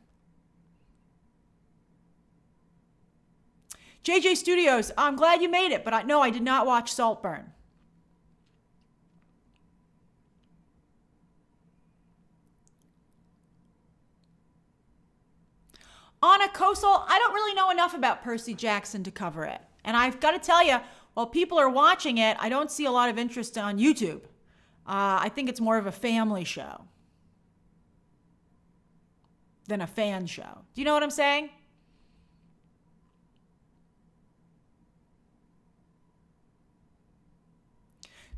JJ Studios, I'm glad you made it, but I did not watch Saltburn. Anna Kosel, I don't really know enough about Percy Jackson to cover it. And I've got to tell you, while people are watching it, I don't see a lot of interest on YouTube. I think it's more of a family show than a fan show. Do you know what I'm saying?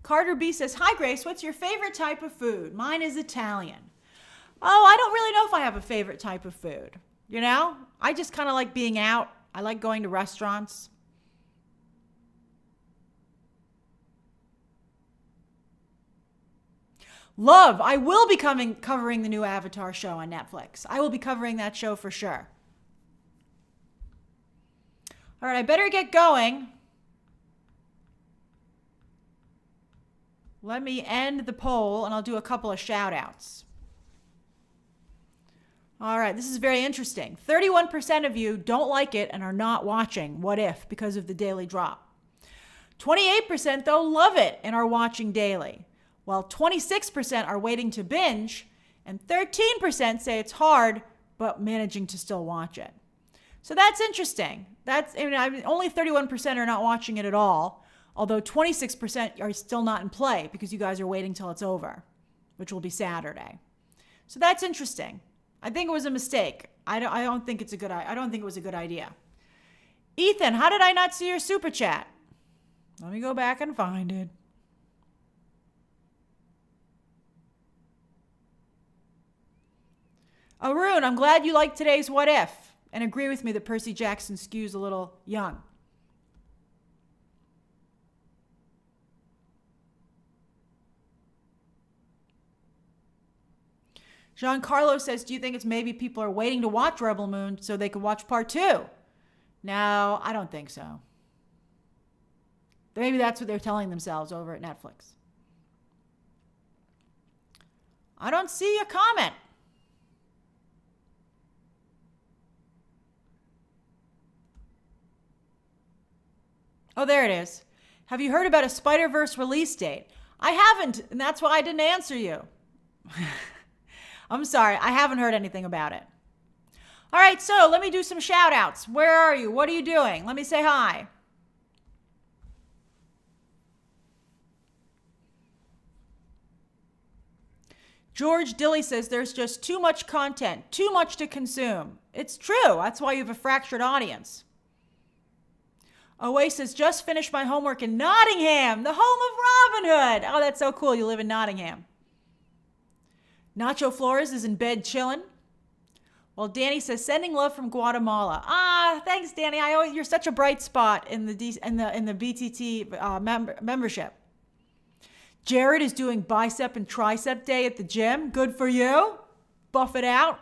Carter B says, hi, Grace, what's your favorite type of food? Mine is Italian. Oh, I don't really know if I have a favorite type of food. You know, I just kind of like being out. I like going to restaurants. Love, I will be covering the new Avatar show on Netflix. I will be covering that show for sure. All right, I better get going. Let me end the poll and I'll do a couple of shout outs. All right, this is very interesting. 31% of you don't like it and are not watching What If because of the daily drop. 28% though love it and are watching daily. while 26% are waiting to binge, and 13% say it's hard, but managing to still watch it. So that's interesting. Only 31% are not watching it at all, although 26% are still not in play because you guys are waiting till it's over, which will be Saturday. So that's interesting. I think it was a mistake. I don't think it was a good idea. Ethan, how did I not see your super chat? Let me go back and find it. Arun, I'm glad you liked today's What If and agree with me that Percy Jackson skews a little young. Giancarlo says, do you think it's maybe people are waiting to watch Rebel Moon so they could watch part 2? No, I don't think so. Maybe that's what they're telling themselves over at Netflix. I don't see a comment. Oh, there it is. Have you heard about a Spider-Verse release date? I haven't, and that's why I didn't answer you. I'm sorry, I haven't heard anything about it. All right, so let me do some shout outs. Where are you? What are you doing? Let me say hi. George Dilly says there's just too much content, too much to consume. It's true. That's why you have a fractured audience. Oasis, just finished my homework in Nottingham, the home of Robin Hood. Oh, that's so cool. You live in Nottingham. Nacho Flores is in bed chilling. Well, Danny says, sending love from Guatemala. Ah, thanks, Danny. You're such a bright spot in the BTT membership. Jared is doing bicep and tricep day at the gym. Good for you. Buff it out.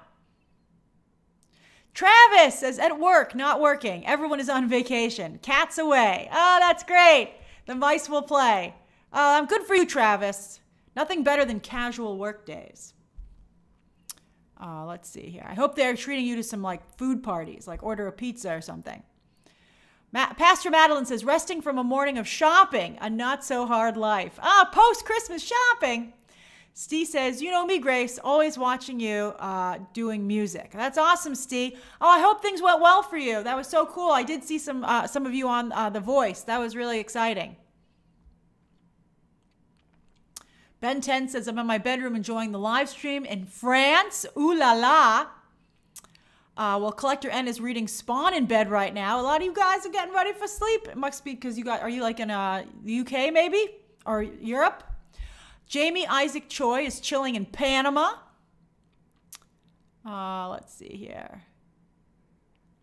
Travis says, at work, not working. Everyone is on vacation. Cat's away. Oh, that's great. The mice will play. Good for you, Travis. Nothing better than casual work days. Let's see here. I hope they're treating you to some food parties, like order a pizza or something. Pastor Madeline says, resting from a morning of shopping, a not so hard life. Post-Christmas shopping. Steve says, you know me, Grace, always watching you doing music. That's awesome, Steve. Oh, I hope things went well for you. That was so cool. I did see some of you on The Voice. That was really exciting. Ben 10 says, I'm in my bedroom enjoying the live stream in France. Ooh la la. Well, Collector N is reading Spawn in bed right now. A lot of you guys are getting ready for sleep. It must be because are you in the UK maybe? Or Europe? Jamie Isaac Choi is chilling in Panama. Let's see here.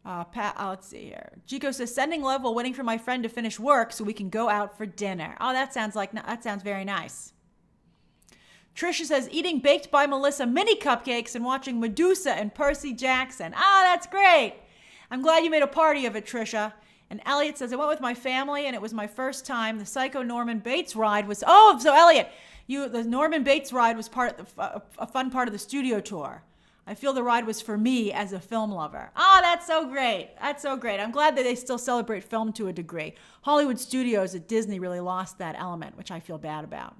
Let's see here. Jico says, sending love while waiting for my friend to finish work so we can go out for dinner. Oh, that sounds very nice. Trisha says, eating Baked by Melissa mini cupcakes and watching Medusa and Percy Jackson. That's great. I'm glad you made a party of it, Trisha. And Elliot says, I went with my family and it was my first time. The Psycho Norman Bates ride was, so Elliot, the Norman Bates ride was a fun part of the studio tour. I feel the ride was for me as a film lover. That's so great. That's so great. I'm glad that they still celebrate film to a degree. Hollywood Studios at Disney really lost that element, which I feel bad about.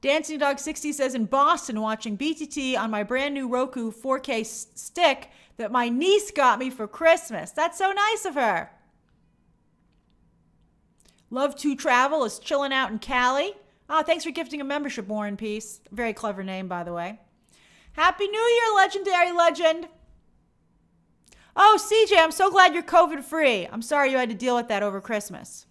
Dancing Dog 60 says, in Boston, watching BTT on my brand new Roku 4K stick that my niece got me for Christmas. That's so nice of her. Love to Travel is chilling out in Cali. Thanks for gifting a membership, War and Peace. Very clever name, by the way. Happy New Year, legendary legend. Oh, CJ, I'm so glad you're COVID-free. I'm sorry you had to deal with that over Christmas.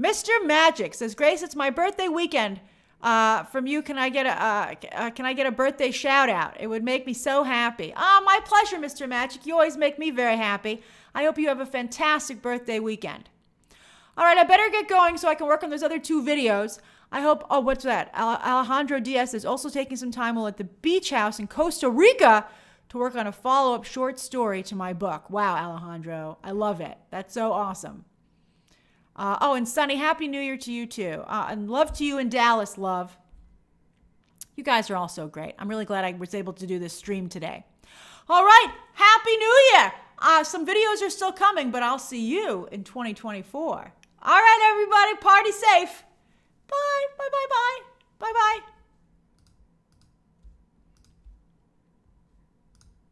Mr. Magic says, Grace, it's my birthday weekend. From you, can I get a birthday shout out? It would make me so happy. My pleasure, Mr. Magic. You always make me very happy. I hope you have a fantastic birthday weekend. All right, I better get going so I can work on those other 2 videos. I hope, what's that? Alejandro Diaz is also taking some time while at the beach house in Costa Rica to work on a follow-up short story to my book. Wow, Alejandro, I love it. That's so awesome. And Sunny, Happy New Year to you too. And love to you in Dallas, love. You guys are all so great. I'm really glad I was able to do this stream today. All right, Happy New Year. Some videos are still coming, but I'll see you in 2024. All right, everybody, party safe. Bye, bye, bye, bye, bye, bye.